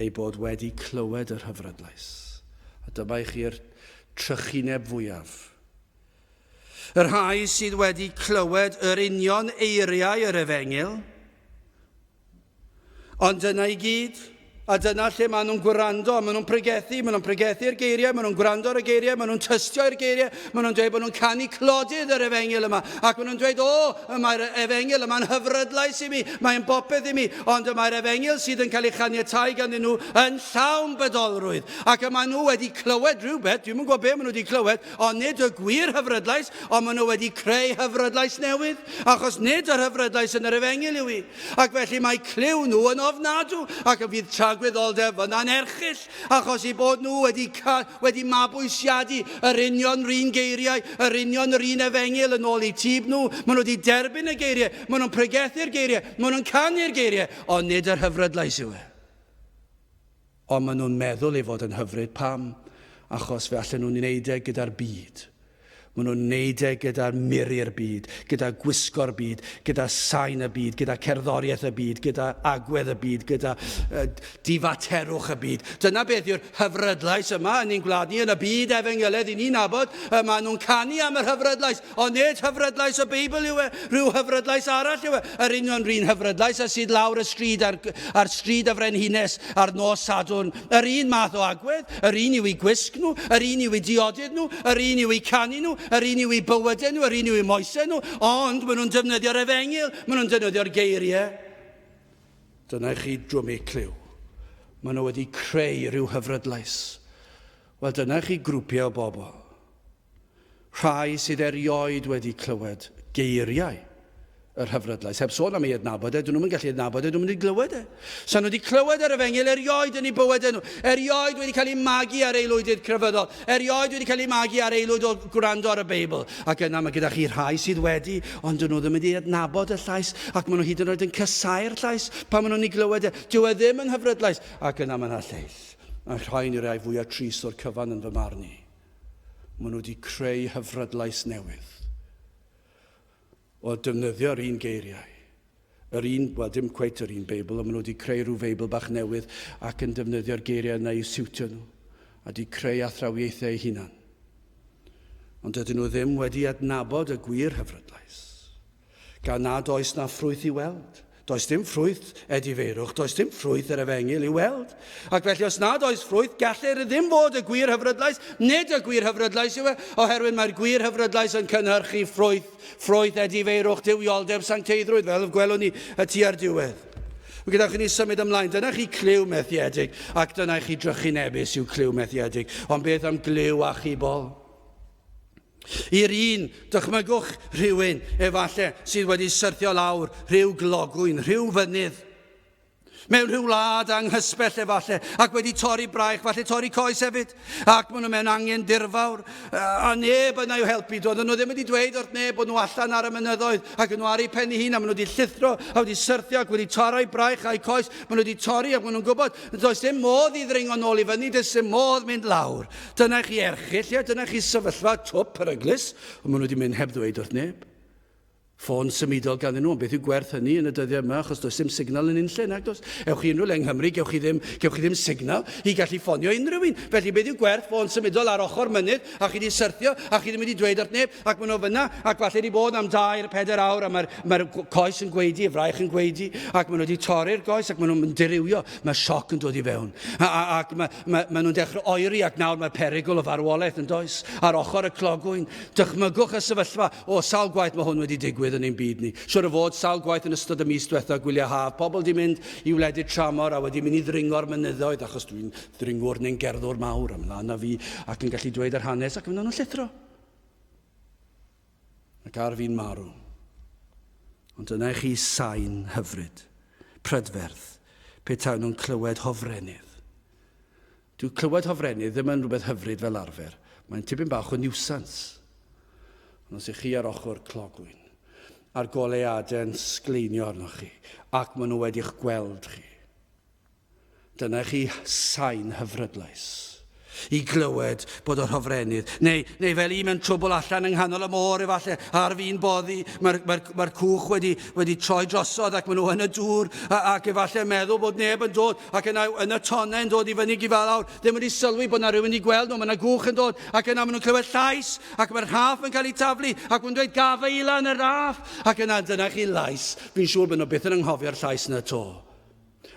ei bod wedi clywed yr hyfrydlais. A dyma i chi'r trychineb fwyaf. Y rhai sydd wedi clywed yr union eiriau yr Efengil, ond dyna i gyd. A dyna lle maen nhw'n gwrando, maen nhw'n pregethu'r geiriau, maen nhw'n gwrando ar y geiriau, maen nhw'n tystio'r geiriau, maen nhw'n dweud bod nhw'n canu clodydd yr Efengil yma, ac maen nhw'n dweud, mae'r Efengil yma'n hyfrydlais i mi, mae'n bopeth i mi, ond mae'r Efengil sydd yn cael ei chaniatáu ganddyn nhw yn llawn bedolrwydd, ac maen nhw wedi clywed rhywbeth, dwi'n yn gwybod beth maen nhw wedi clywed, ond nid y gwir hyfrydlais, ond maen nhw wedi creu hyfrydlais newydd, achos nid yr hyfrydlais yn yr Efengil yw i, ac felly mae cliw nhw yn ofnadw, ac fydd gwyddordeb yna'n erchill, achos i bod nhw wedi mabwysiadu yr union yr un geiriau, yr union yr un Efengil yn ôl i tîb nhw. Maen nhw wedi derbyn y geiriau, maen nhw'n pregethu'r geiriau, maen nhw'n canu'r geiriau, ond nid yr hyfrydlais yw e. Ond maen nhw'n meddwl ei fod yn hyfryd pam, achos fe allan nhw'n wneud e gyda'r byd. Maen nhw'n wneud e gyda'r muri'r byd, gyda gwisgo'r byd, gyda sain y byd, gyda cerddoriaeth y byd, gyda agwedd y byd, gyda difaterwch y byd. Dyna beth yw'r hyfrydlais yma yn ein gwlad ni yn y byd Efengilaidd i ni'n nabod. Maen nhw'n canu am yr hyfrydlais, ond nid hyfrydlais y Beibl yw e, rhyw hyfrydlais arall yw e. Yr union rhan hyfrydlais a sydd lawr y stryd ar stryd y Frenhines ar nos Sadwrn. Yr un math o agwedd, yr un yw i gwisg nhw, yr un yw i diodydd nhw, yr un yw i canu nhw, yr un yw i bywydau nhw, yr un yw i moesau nhw, ond maen nhw'n defnyddio'r Efengil, maen nhw'n defnyddio'r geiriau. Dyna chi drwm eu cliw. Maen nhw wedi creu rhyw hyfrydlais. Wel, dyna chi grwpiau o bobl. Rhai sydd erioed wedi clywed geiriau yr hyfrydlais. Heb sôn am ei adnabod e, dyn nhw'n gallu adnabod e, dyn nhw'n wedi clywed e. So nhw wedi clywed yr Efengil erioed yn ei bywydau nhw. Erioed wedi cael ei magu ar aelwydydd crefyddol. Erioed wedi cael ei magu ar aelwyd o gwrando ar y Beibl. Ac yna mae gyda chi rhai sydd wedi, ond dyn nhw ddim wedi adnabod y llais, ac maen nhw hyd yn oed yn cysau'r llais pan maen nhw'n ei glywed e. Dyw e ddim yn hyfrydlais. Ac yna mae'n lleill. A rhain yw'r rai fwyaf trist o'r cyfan yn fy marn i. Maen nhw wedi creu hyfrydlais newydd o defnyddio'r un geiriau. Yr un, wel, dim cweit yr un Beibl, ond maen nhw wedi creu rhyw Beibl bach newydd ac yn defnyddio'r geiriau yna i siwtio nhw, a wedi creu athrawiaethau eu hunan. Ond dydyn nhw ddim wedi adnabod y gwir hyfrydlais, gan nad oes na ffrwyth i weld. Does dim ffrwyth edifeirwch, does dim ffrwyth yr Efengil i weld. Ac felly os nad oes ffrwyth, gallir ddim fod y gwir hyfrydlais, nid y gwir hyfrydlais yw e, oherwydd mae'r gwir hyfrydlais yn cynhyrchu ffrwyth edifeirwch, dywioldeb, sancteiddrwydd, fel gwelwn ni y tu ar diwedd. Gyda chi ni symud ymlaen, dyna chi cliw methiedig, ac dyna chi drychinebus yw cliw methiedig. Ond beth am gliw achubol? I'r un, dychmygwch rhywun efallai sydd wedi syrthio lawr rhyw glogwyn, rhyw fynydd, mewn rhyw wlad anghysbell efallai, ac wedi torri braich, falle torri coes hefyd, ac maen nhw mewn angen dirfawr, a neb yna i'w helpu. Doedden nhw ddim wedi dweud wrth neb bod nhw allan ar y mynyddoedd, ac yn nhw ar eu pen eu hun, a maen nhw wedi llithro, a wedi syrthio, ac wedi torri braich a'u coes, maen nhw wedi torri, ac maen nhw'n gwybod, does dim modd i ddringo nôl i fyny, does dim modd mynd lawr. Dyna chi erchill, dyna chi sefyllfa twp peryglis, ond maen nhw wedi mynd heb ddweud wrth neb. Ffôn symudol ganddyn nhw, ond beth yw gwerth hynny yn y dyddiau yma, achos does dim signal yn unlle, nag does? Ewch chi unrhyw le yng Nghymru, gewch chi ddim signal i gallu ffonio unrhyw un. Felly beth yw gwerth ffôn symudol ar ochr mynydd, a chi wedi syrthio, a chi ddim wedi dweud wrth neb, ac maen nhw fyna, ac falle wedi bod am 2-4 awr, a mae'r coes yn gweidi, y fraich yn gweidi, ac maen nhw wedi torri'r goes, ac maen nhw'n dirywio, mae sioc yn dod i fewn. Ac maen nhw'n dechrau oeri, ac nawr mae perygl o farwolaeth yn does, ar ochr y clogwyn. Dychmygwch y sefyllfa, sawl gwaith mae hwn wedi digwydd yn ein byd ni. Siwr o fod, sawl gwaith yn ystod y mis diwetha gwyliau haf. Pobl di mynd i wledydd tramor a wedi mynd i ddringo'r mynyddoedd, achos dwi'n ddringwr neu'n gerddwr mawr ymlaen a fi, ac yn gallu dweud yr hanes, ac yn nhw'n llithro. Ac ar fi'n marw. Ond dyna chi sain hyfryd prydferth, pe taw nhw'n clywed hofrennydd. Dyw clywed hofrennydd ddim yn rhywbeth hyfryd fel arfer. Mae'n tipyn bach o niwsans. Ond os ych chi ar ochr clogwyn, a'r goleadau yn sgleinio arnoch chi, ac maen nhw wedi'ch gweld chi, dyna chi sain hyfrydlais. I glywed bod o'r hofrennydd. Neu fel un mewn trwbl allan yng nghanol y môr efallai ar fi'n boddi, mae'r cwch wedi troi drosodd ac maen nhw yn y dŵr ac efallai meddwl bod neb yn dod ac yn y tonnau yn dod i fyny gifalawr. Ddim wedi sylwi bod yna rhywun i gweld nhw, mae yna gwch yn dod ac yna maen nhw'n clywed llais ac mae'r rhaff yn cael ei taflu ac maen nhw'n dweud gafa ila yn y raff ac yna dyna chi lais. Fi'n siŵr bod nhw byth yn anghofio'r llais yna to.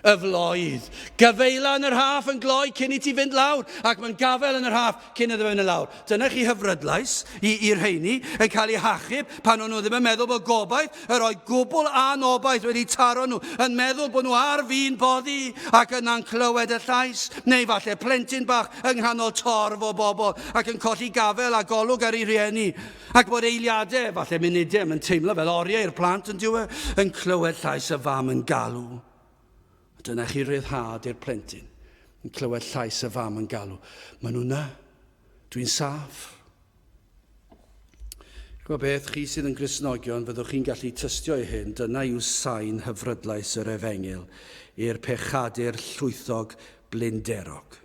Y floedd. Gafeila yn yr haff yn gloi cyn i ti fynd lawr ac mae'n gafel yn yr haff cyn iddo fynd lawr. Dyna chi hyfrydlais i'r rheini yn cael ei hachub pan o'n nhw ddim yn meddwl bod gobaith yr oed gwbl anobaith wedi taro nhw yn meddwl bod nhw ar fi'n boddi ac yna'n clywed y llais neu falle plentyn bach yng nghanol torf o bobl ac yn colli gafel a golwg ar ei rieni ac bod eiliadau, falle munudau, yn teimlo fel oriau i'r plant yn diwe yn clywed llais y fam yn galw. Dyna chi ryddhad i'r plentyn yn clywed llais y fam yn galw. Maen nhw na. Dwi'n saff. Gwa beth, chi sydd yn Gristnogion, fyddwch chi'n gallu tystio i hyn, dyna yw sain hyfrydlais yr Efengil i'r pechadur llwythog blinderog.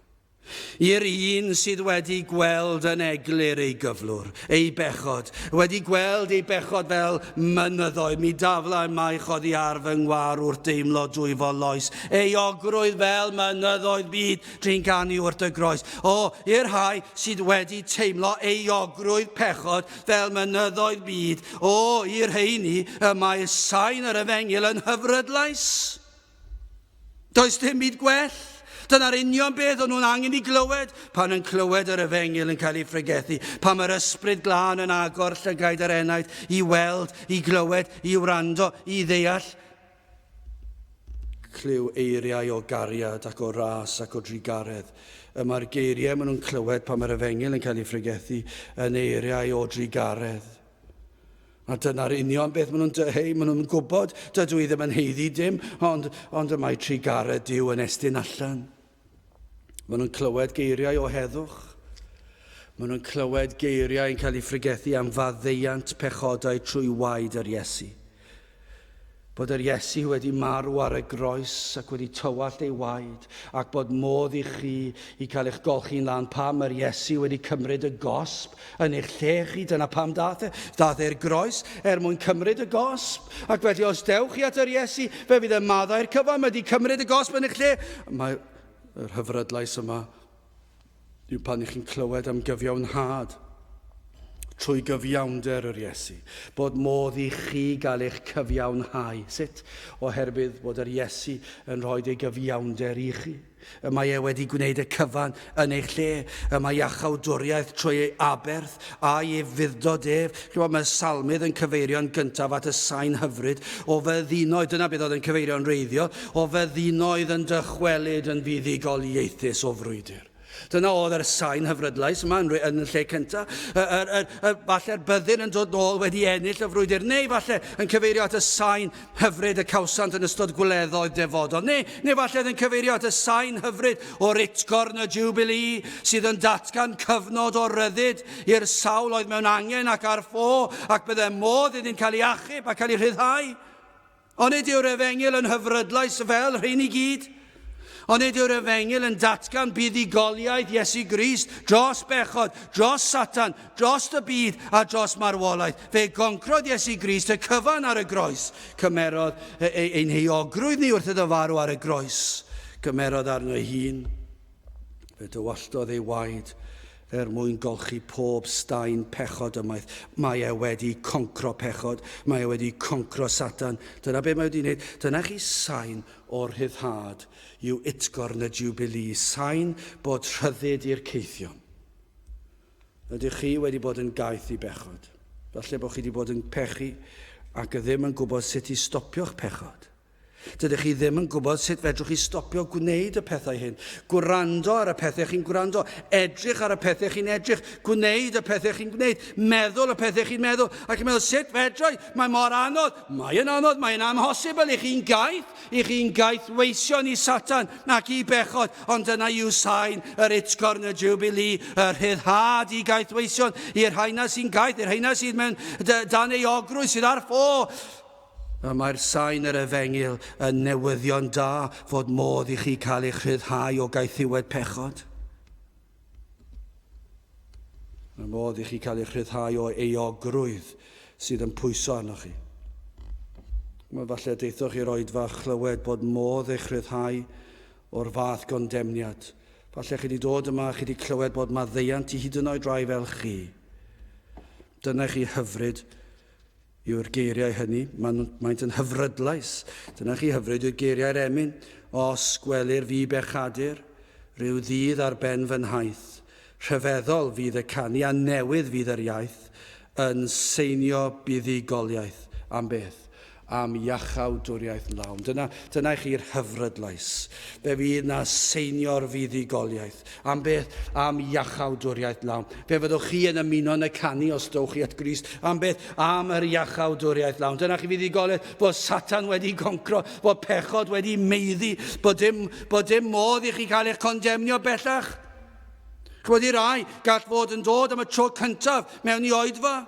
I'r un sydd wedi gweld yn eglur ei gyflwr, ei bechod, wedi gweld ei bechod fel mynyddoedd, mi daflau maich oddi ar fy ngwar wrth deimlo dwy loes, ei ogrwydd fel mynyddoedd byd trin canu wrth y groes. O, i'r rhai sydd wedi teimlo ei ogrwydd pechod fel mynyddoedd byd, o, i'r rheini y mae sain yr Efengil yn hyfrydlais. Does dim byd gwell. Dyna'r union beth o'n nhw'n angen i glywed pan yn clywed yr Efengil yn cael ei ffregethu, pan mae'r ysbryd glân yn agor llygaid yr enaid i weld, i glywed, i wrando, i ddeall. Clyw eiriau o gariad ac o ras ac o drigaredd. Mae'r geiriau maen nhw'n clywed pan mae'r Efengil yn cael ei ffregethu yn eiriau o drigaredd. A dyna'r union beth maen nhw'n deheu, maen nhw'n gwybod, dydw i ddim yn heiddi dim, ond y mae trigaredd Duw yn estyn allan. Maen nhw'n clywed geiriau o heddwch. Maen nhw'n clywed geiriau yn cael ei ffregethu am faddeuant pechodau trwy waed yr Iesu. Bod yr Iesu wedi marw ar y groes ac wedi tywallt ei waed ac bod modd i chi i cael eich golchi'n lan pam yr Iesu wedi cymryd y gosb yn eich lle chi. Dyna pam dath e'r groes mwyn cymryd y gosb. Ac felly os dewch chi at yr Iesu, fe fydd y maddau'r cyfan wedi cymryd y gosb yn eich lle. Mae'r hyfrydlais yma yw pan chi'n clywed am gyfiawnhad trwy gyfiawnder yr Iesu, bod modd i chi gael eich cyfiawnhau. Sut? Oherwydd bod yr Iesu yn rhoi ei gyfiawnder i chi. Mae wedi gwneud y cyfan yn eich lle. Mae iachawdwriaeth trwy ei aberth a ei fuddod ef. Mae salmydd yn cyfeirio'n gyntaf at y sain hyfryd o feddinoedd, dyna beth oedd yn cyfeirio'n reiddiol, o feddinoedd yn dychwelyd yn fuddugoliaethus o frwydr. Dyna oedd yr sain hyfrydlais yma yn y lle cyntaf. Falle'r byddin yn dod nôl wedi ennill y frwydr, neu falle yn cyfeirio at y sain hyfryd y cawsant yn ystod gwleddoedd defodol, neu falle yn cyfeirio at y sain hyfryd o'r utgorn y Jubilee sydd yn datgan cyfnod o ryddid i'r sawl oedd mewn angen ac ar ffô ac bydde modd iddy'n cael ei achub a cael ei rhyddhau. Ond nid yw'r Efengil yn hyfrydlais fel rhain i gyd. Ond nid yw'r Efengil yn datgan buddugoliaeth Iesu Grist dros bechod, dros Satan, dros y byd a dros marwolaeth. Fe goncrodd Iesu Grist y cyfan ar y groes, cymerodd ein heogrwydd ni wrth iddo farw ar y groes, cymerodd arno ei hun. Fe dywallodd ei waed mwyn golchi pob staen pechod ymaith. Mae wedi concro pechod, mae wedi concro Satan. Dyna be mae wedi wneud. Dyna chi sain o'r rhyddhad yw utgorn y Jubilee, sain bod rhyddid i'r ceithion. Ydych chi wedi bod yn gaeth i bechod. Falle bod chi wedi bod yn pechu ac ddim yn gwybod sut i stopio'ch pechod. Dydych chi ddim yn gwybod sut fedrwch chi stopio gwneud y pethau hyn. Gwrando ar y pethau chi'n gwrando, edrych ar y pethau chi'n edrych, gwneud y pethau chi'n gwneud, meddwl y pethau chi'n meddwl, ac yn meddwl sut fedrai, mae mor anodd, mae'n amhosibl i chi'n gaeth weisio ni Satan ac i bechod, ond dyna yw sain yr Utgorn y Jubilee, yr rhyddhad i gaeth weision, i'r rhaina sy'n gaeth, i'r rhaina sydd mewn dan ei ogrwydd sydd ar ffô. Mae'r sain yr Efengil yn newyddion da fod modd i chi cael eich rhyddhau o gaethiwed pechod. Mae modd i chi cael eich rhyddhau o euogrwydd sydd yn pwyso arnoch chi. Mae falle deithoch chi roed fa chlywed bod modd eich rhyddhau o'r fath gondemniad. Falle chi wedi dod yma a chi wedi clywed bod maddeuant i hyd yn oed rai fel chi. Dyna chi hyfryd yw'r geiriau hynny, maent yn hyfrydlais. Dyna chi hyfryd yw'r geiriau'r emyn, os gwelir fi bechadur, rhyw ddydd ar ben fy nhaith, rhyfeddol fydd y canu a newydd fydd yr iaith, yn seinio buddigoliaeth am beth, am iachawdwriaeth lawn. Dyna chi'r hyfrydlais. Fe fydd na seinio'r fuddigoliaeth. Am beth? Am iachawdwriaeth lawn. Fe fyddwch chi yn ymuno yn y canu os dowch chi at Grist. Am beth? Am yr iachawdwriaeth lawn. Dyna chi fuddigoliaeth bod Satan wedi concro, bod pechod wedi meiddi, bod dim modd i chi cael eich condemnio bellach. Chwyd i rai gall fod yn dod am y tro cyntaf mewn i oedfa.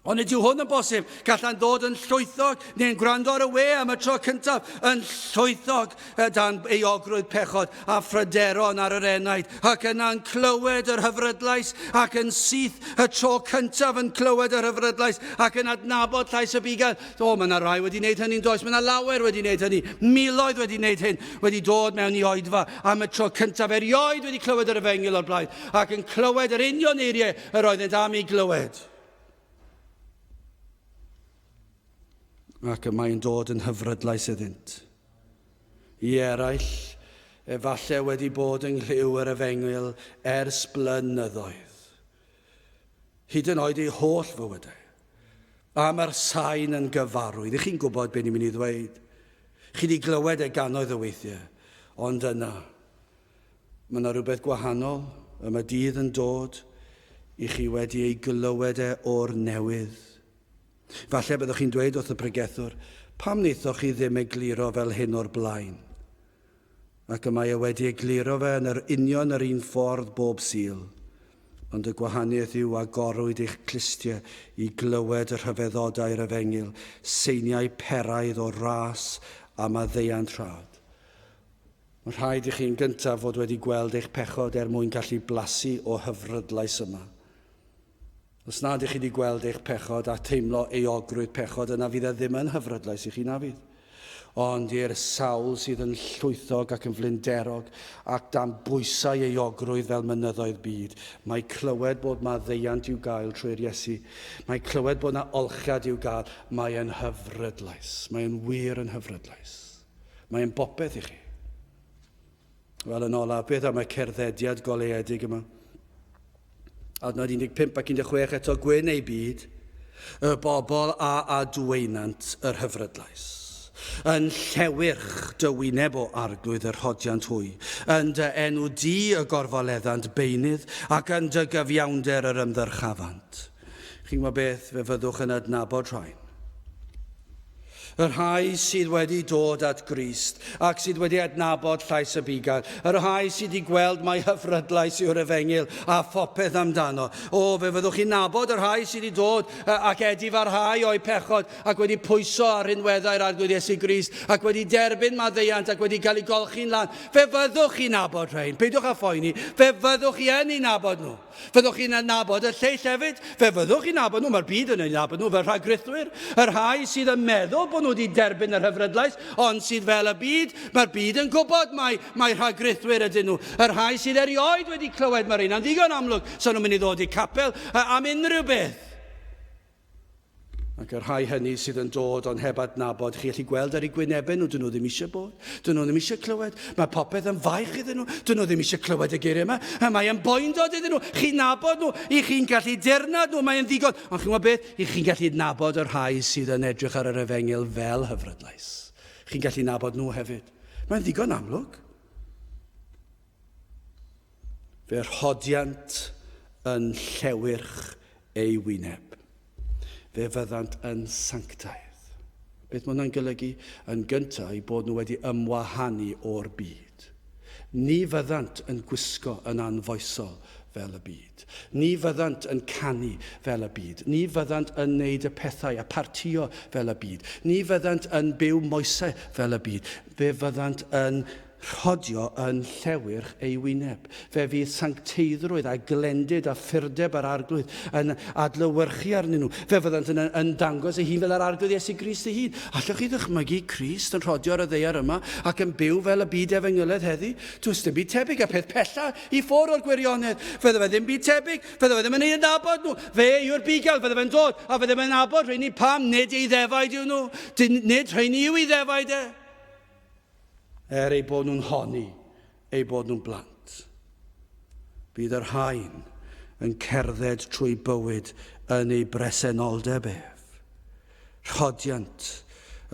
Ond ydyw hwn yn bosib, gallan dod yn llwythog, neu'n gwrando ar y we am y tro cyntaf, yn llwythog dan euogrwydd pechod a phryderon ar yr enaid, ac yna'n clywed yr hyfrydlais, ac yn syth y tro cyntaf yn clywed yr hyfrydlais, ac yn adnabod llais y bigel. Mae yna rai wedi wneud hynny'n does, mae yna lawer wedi wneud hynny, miloedd wedi wneud hyn, wedi dod mewn i oedfa am y tro cyntaf, erioed wedi clywed yr Efengil o'r blaen, ac yn clywed yr union eiriau yr oeddent am ei glywed. Ac mae'n dod yn hyfrydlais iddynt. I eraill, efallai wedi bod yn nghliw yr Efengil ers blynyddoedd. Hyd yn oed ei holl fywydau. A mae'r sain yn gyfarwydd. I chi'n gwybod beth ni'n mynd i ddweud. Chi wedi glywed e gannoedd y weithiau. Ond yna, mae yna rhywbeth gwahanol. Mae dydd yn dod i chi wedi ei glywed e o'r newydd. Falle byddwch chi'n dweud wrth y pregethwr, pam wnaethoch chi ddim egluro fel hyn o'r blaen? Ac y mae e wedi egluro fe yn yr union yr un ffordd bob sul. Ond y gwahaniaeth yw agorwyd eich clistiau i glywed y rhyfeddodau'r Efengil, seiniau peraidd o ras a maddeuant rhad. Mae'n rhaid i chi'n gyntaf fod wedi gweld eich pechod mwyn gallu blasu o hyfrydlais yma. Os nad ych chi wedi gweld eich pechod a teimlo euogrwydd pechod, yna fydd e ddim yn hyfrydlais i chi na fydd. Ond i'r sawl sydd yn llwythog ac yn flinderog ac dan bwysau euogrwydd fel mynyddoedd byd, mae clywed bod maddeuant i'w gael trwy'r Iesu. Mae clywed bod yna olchiad i'w gael. Mae yn hyfrydlais. Mae yn wir yn hyfrydlais. Mae yn bopeth i chi. Wel, yn ola, beth am y cerddediad goleuedig yma? Adnod 15 ac 16 eto, gwyn ei byd, y bobl a dweinant yr hyfrydlais. Yn llewyrch dy wyneb o arglwydd yr hodiant hwy, yn dy enw di y gorfoleddant beunydd ac yn dy gyfiawnder yr ymddyrchafant. Chi'n gwybod beth fe fyddwch yn adnabod rhain? Yr rhai sydd wedi dod at Grist ac sydd wedi adnabod llais y bigel. Yr rhai sydd wedi gweld mai hyfrydlais yw'r Efengil a phopeth amdano. Fe fyddwch chi'n nabod yr rhai sydd wedi dod ac edifarhau o'i pechod ac wedi pwyso ar rinweddau'r arglwydd Iesu Grist ac wedi derbyn maddeuant ac wedi cael ei golchi'n lan. Fe fyddwch chi'n nabod rhain. Peidiwch â phoeni. Fe fyddwch chi yn ei nabod nhw. Fyddwch chi'n nabod y lleill hefyd. Fe fyddwch chi'n nabod nhw. Mae'r byd yn ei nabod nhw fel rhagrythwyr. Yr rhai sydd yn meddwl bod nhw wedi derbyn yr hyfrydlais, ond sydd fel y byd, mae'r byd yn gwybod mae rhagrythwyr ydyn nhw. Yr rhai sydd erioed wedi clywed mae'r un, ddigon amlwg, so nhw'n mynd i ddod i capel am unrhyw beth. Ac yr rhai hynny sydd yn dod ond heb adnabod, chi'n gallu gweld ar eu gwynebau nhw, dyn nhw ddim eisiau bod, dyn nhw ddim eisiau clywed. Mae popeth yn faich iddyn nhw, dyn nhw ddim eisiau clywed y geiriau yma. Mae yn boindod iddyn nhw, chi'n nabod nhw, i chi'n gallu dernad nhw, mae'n ddigon. Ond chi'n gwybod beth, i chi'n gallu nabod yr rhai sydd yn edrych ar yr Efengil fel hyfrydlais. Chi'n gallu nabod nhw hefyd. Mae'n ddigon amlwg. Fe rhodiant yn llewyrch ei wyneb. Fe fyddant yn sanctaidd. Beth mae hwnna'n golygu? Yn gyntaf i bod nhw wedi ymwahanu o'r byd. Ni fyddant yn gwisgo yn anfoesol fel y byd. Ni fyddant yn canu fel y byd. Ni fyddant yn neud y pethau a partio fel y byd. Ni fyddant yn byw moesau fel y byd. Fe fyddant yn rhodio yn llewyrch ei wyneb. Fe fydd sancteiddrwydd a glendid a ffurdeb ar arglwydd yn adlywyrchu arnyn nhw. Fe fyddant yn dangos ei hun fel yr arglwydd Iesu Grist ei hun. Allwch chi ddychmygu Crist yn rhodio ar y ddaear yma ac yn byw fel y byd efengyloedd heddi? Does dim byd tebyg a peth pella i ffwrdd o'r gwirionedd. Fydde fe ddim byd tebyg. Fydde fe ddim yn ei nabod nhw. Fe yw'r bigel. Fydde fe'n dod a fydde fe'n nabod rheini pam nid ei ddefaid yw nhw. Nid rheini yw ei ddefaid e. Ei bod nhw'n honni, ei bod nhw'n blant. Bydd yr haen yn cerdded trwy bywyd yn ei bresenoldeb ef. Rhodiant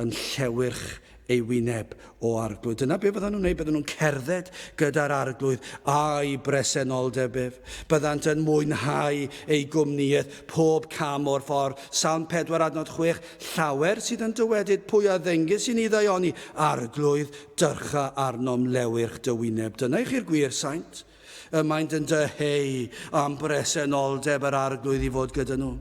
yn llewyrch ei wyneb o arglwydd. Dyna be bydden nhw'n neud, bydden nhw'n cerdded gyda'r arglwydd a'i bresenoldeb ef. Byddant yn mwynhau ei gwmnïaeth pob cam o'r ffordd. Salm 4:6, llawer sydd yn dywedyd pwy a ddengys i ni ddaioni, arglwydd dyrcha arnom lewyrch dy wyneb. Dyna i chi'r gwir saint. Y maent yn dyheu am bresenoldeb yr arglwydd i fod gyda nhw.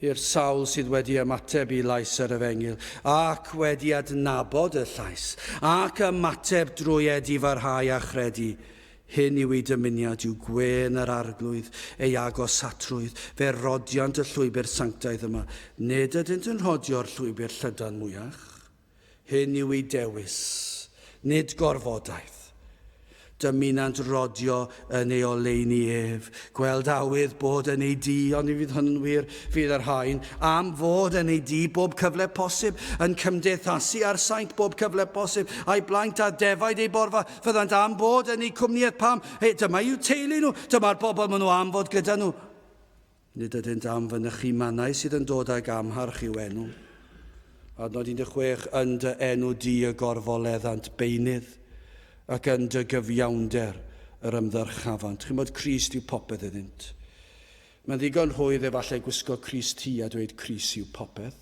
I'r sawl sydd wedi ymateb i lais yr efengyl, ac wedi adnabod y llais, ac ymateb drwy edifarhau a chredu, hyn yw ei dymuniad yw gwen yr arglwydd, ei agosatrwydd, fe rodiant y llwybr sanctaidd yma. Nid ydynt yn rhodio'r llwybr llydan mwyach. Hyn yw ei dewis, nid gorfodaeth. Dymunant rodio yn ei oleuni ef, gweld awydd bod yn ei di, ond i fydd hynny'n wir, fydd yr haen, am fod yn ei di bob cyfle posib, yn cymdeithasu ar saint bob cyfle posib, a'i blaent a defaid ei borfa, fyddant am bod yn ei cwmniaeth pam. Dyma yw teulu nhw, dyma'r bobl maen nhw am fod gyda nhw. Nid ydynt am fynychu mannau sydd yn dod ag amharch i'w enw. Adnod 16, yn dy enw di y gorfoleddant beunydd, ac yn dy gyfiawnder yr ymddyrchafant. Chi'n bod Crist yw popeth iddynt. Mae'n ddigon hwydd efallai gwisgo Crist ti a dweud Crist yw popeth.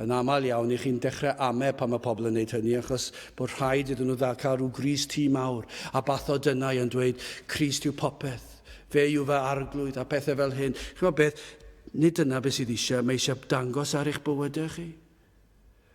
Yn aml iawn i chi'n dechrau ame pan mae pobl yn gwneud hynny, achos bod rhaid iddyn nhw cael rhyw Crist ti mawr a batho dynnau yn dweud Crist yw popeth. Fe yw fy arglwydd a pethau fel hyn. Chi'n bod beth, nid dyna beth sydd eisiau, mae eisiau dangos ar eich bywydau chi.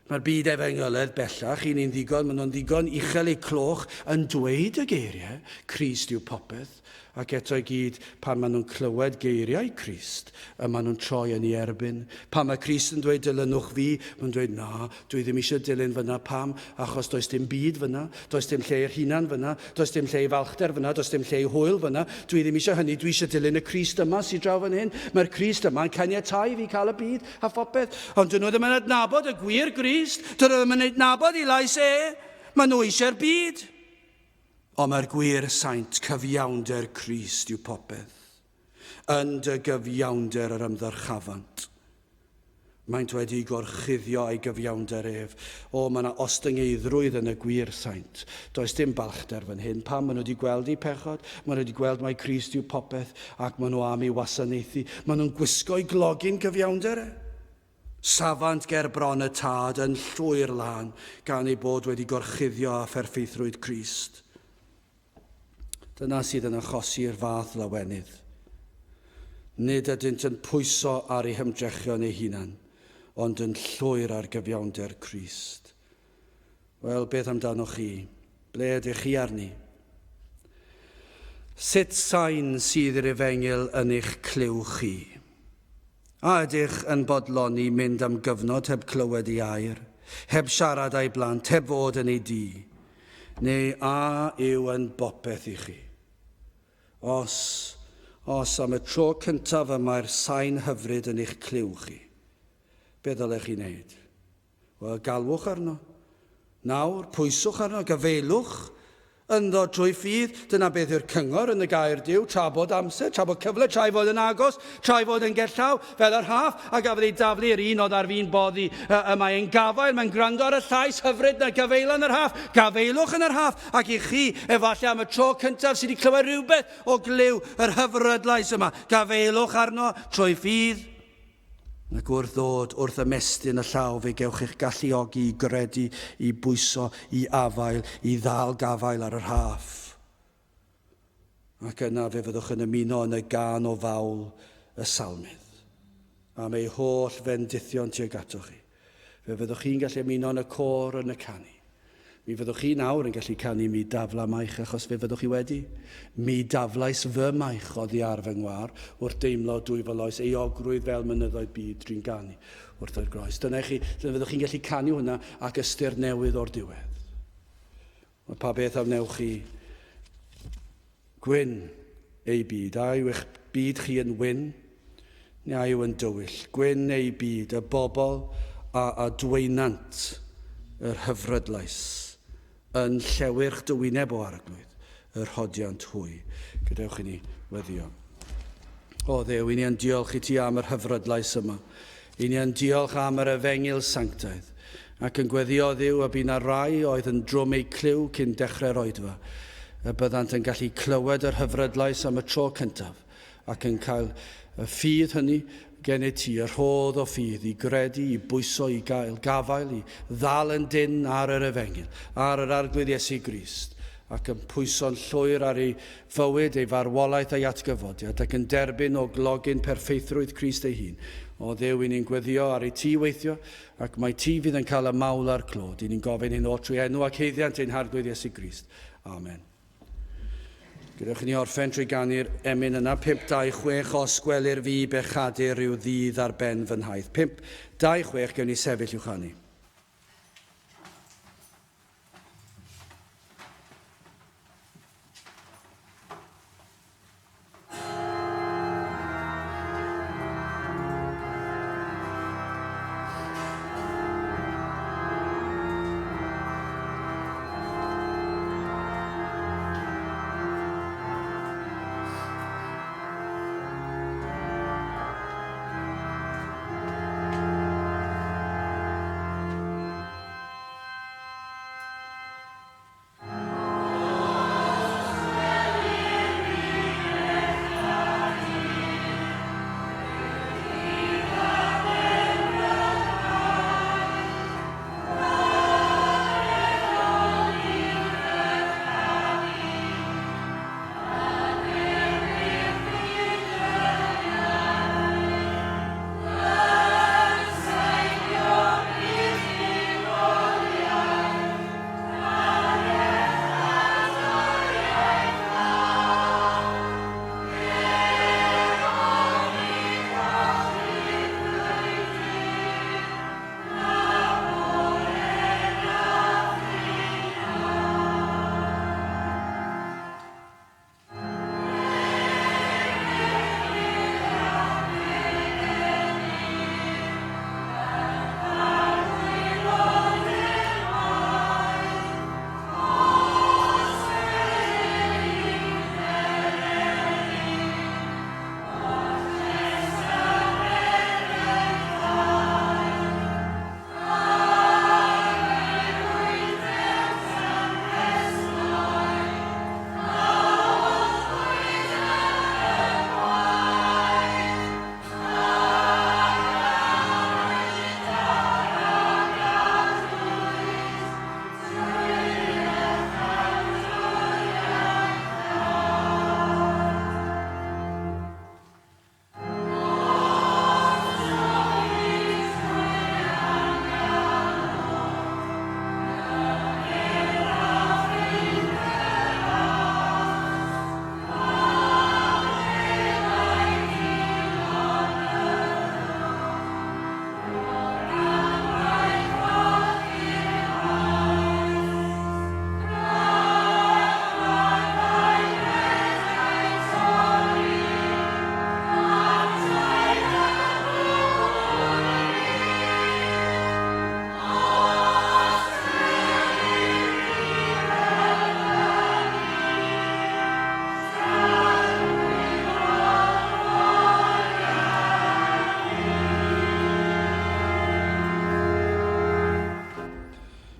Mae'r byd efengyloedd bellach, ni'n ddigon, maen nhw'n ddigon uchel eu cloch yn dweud y geiriau, Crist yw popeth, ac eto i gyd pan maen nhw'n clywed geiriau Crist, maen nhw'n troi yn ei erbyn. Pan mae Crist yn dweud dilynwch fi, maen nhw'n dweud na, dwi ddim eisiau dilyn fyna pam, achos does dim byd fyna, does dim lle i'r hunan fyna, does dim lle i falchder fyna, does dim lle i hwyl fyna, dwi ddim eisiau hynny, dwi eisiau dilyn y Crist yma sy'n draw fan hyn. Mae'r Crist yma'n caniatáu fi cael y byd a phopeth, ond dyn nhw ddim yn adnabod y gwir Crist, dyn nhw ddim yn adnabod i lais maen nhw eisiau'r byd. Ond mae'r gwir saint cyfiawnder Crist yw popeth. Yn dy gyfiawnder yr ymddyrchafant. Maent wedi gorchuddio ei gyfiawnder ef. Mae yna ostyngeidrwydd yn y gwir saint. Does dim balchder fan hyn. Pam maen nhw wedi gweld ei pechod? Maen nhw wedi gweld mae Crist yw popeth ac maen nhw am ei wasanaethu. Maen nhw'n gwisgo ei glogin gyfiawnder e. Safant ger bron y tad yn llwyr lan gan ei bod wedi gorchuddio a pherffeithrwydd Crist. Dyna sydd yn achosi'r fath lawenydd. Nid ydynt yn pwyso ar eu hymdrechion eu hunan, ond yn llwyr ar gyfiawnder Crist. Wel, beth amdano chi? Ble ydych chi arni? Sut sain sydd yr efengyl yn eich clyw chi? A ydych yn bodloni mynd am gyfnod heb clywed ei air, heb siarad â'i blant, heb fod yn ei di? Neu a yw yn bopeth i chi? Os am y tro cyntaf yma'r sain hyfryd yn eich clyw chi, be ddylech chi wneud? Wel, galwch arno. Nawr, pwyswch arno, gyfelwch Ynddo drwy ffydd, dyna beth yw'r cyngor yn y gair Duw, tra bod amser, tra bod cyfle, tra fod yn agos, tra fod yn gerllaw, fel yr Haff, a gafodd ei daflu yr un oedd ar fi'n boddi. Mae'n gafael, mae'n gwrando ar y llais hyfryd na gafeilan yr Haff. Gafeilwch yn yr Haff, ac i chi, efallai am y tro cyntaf sydd wedi clywed rhywbeth o glyw yr hyfrydlais yma. Gafeilwch arno trwy ffydd. Ac wrth ddod, wrth ymestyn y llaw, fe gewch eich galluogi i gredu, i bwyso, i afael, i ddal gafael ar yr Haff. Ac yna fe fyddwch yn ymuno yn y gan o fawl y salmydd. Am ei holl fendithion tuag atoch chi. Fe fyddwch chi'n gallu ymuno yn y cor yn y canu. Mi fyddwch chi nawr yn gallu canu mi dafla maich, achos fe fyddwch chi wedi. Mi daflais fy maich oddi ar fy ngwar, wrth deimlo dwy fy loes, eogrwydd fel mynyddoedd byd drwy'n ganu wrth o'r groes. Dyna fyddwch chi'n gallu canu hwnna ac ystyr newydd o'r diwedd. Mae pa beth am newch chi gwyn ei byd. A yw eich byd chi yn wyn, neu a yw yn dywyll. Gwyn ei byd, y bobl a dweinant yr hyfrydlais yn llewyrch dywyneb o arglwydd, yr hodiant hwy. Gadewch i ni weddio. O Dduw, i ni yn diolch i ti am yr hyfrydlais yma. I ni yn diolch am yr efengil sanctaidd. Ac yn gweddio Dduw a bydd na rai oedd yn drwm eu cliw cyn dechrau'r oedfa. Y byddant yn gallu clywed yr hyfrydlais am y tro cyntaf ac yn cael y ffydd hynny gen i ti, yr rhodd o ffydd i gredu, i bwyso, i gael gafael, i ddal yn dyn ar yr efengil, ar yr arglwydd Iesu Grist, ac yn pwyso'n llwyr ar ei fywyd, ei farwolaeth a'i atgyfodiad, ac yn derbyn o glogyn perffeithrwydd Crist ei hun. O Dduw, i ni'n gweddio ar ei ti weithio, ac mae ti fydd yn cael y mawl a'r clod. I ni'n gofyn hyn o trwy enw ac heiddiant ein harglwydd Iesu Grist. Amen. Gydwch ni orffen trwy ganu'r emyn yna, 526 os gwelir fi bechadur rhyw ddydd ar ben fy nhaith. 526 gewn ni sefyll i'w chanu.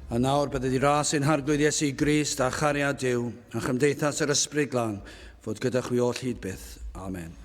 A nawr bydd wedi ras ein harglwydd Iesu Grist a chariad Duw, a chymdeithas yr ysbryd glân, fod gyda chwi oll hyd byth. Amen.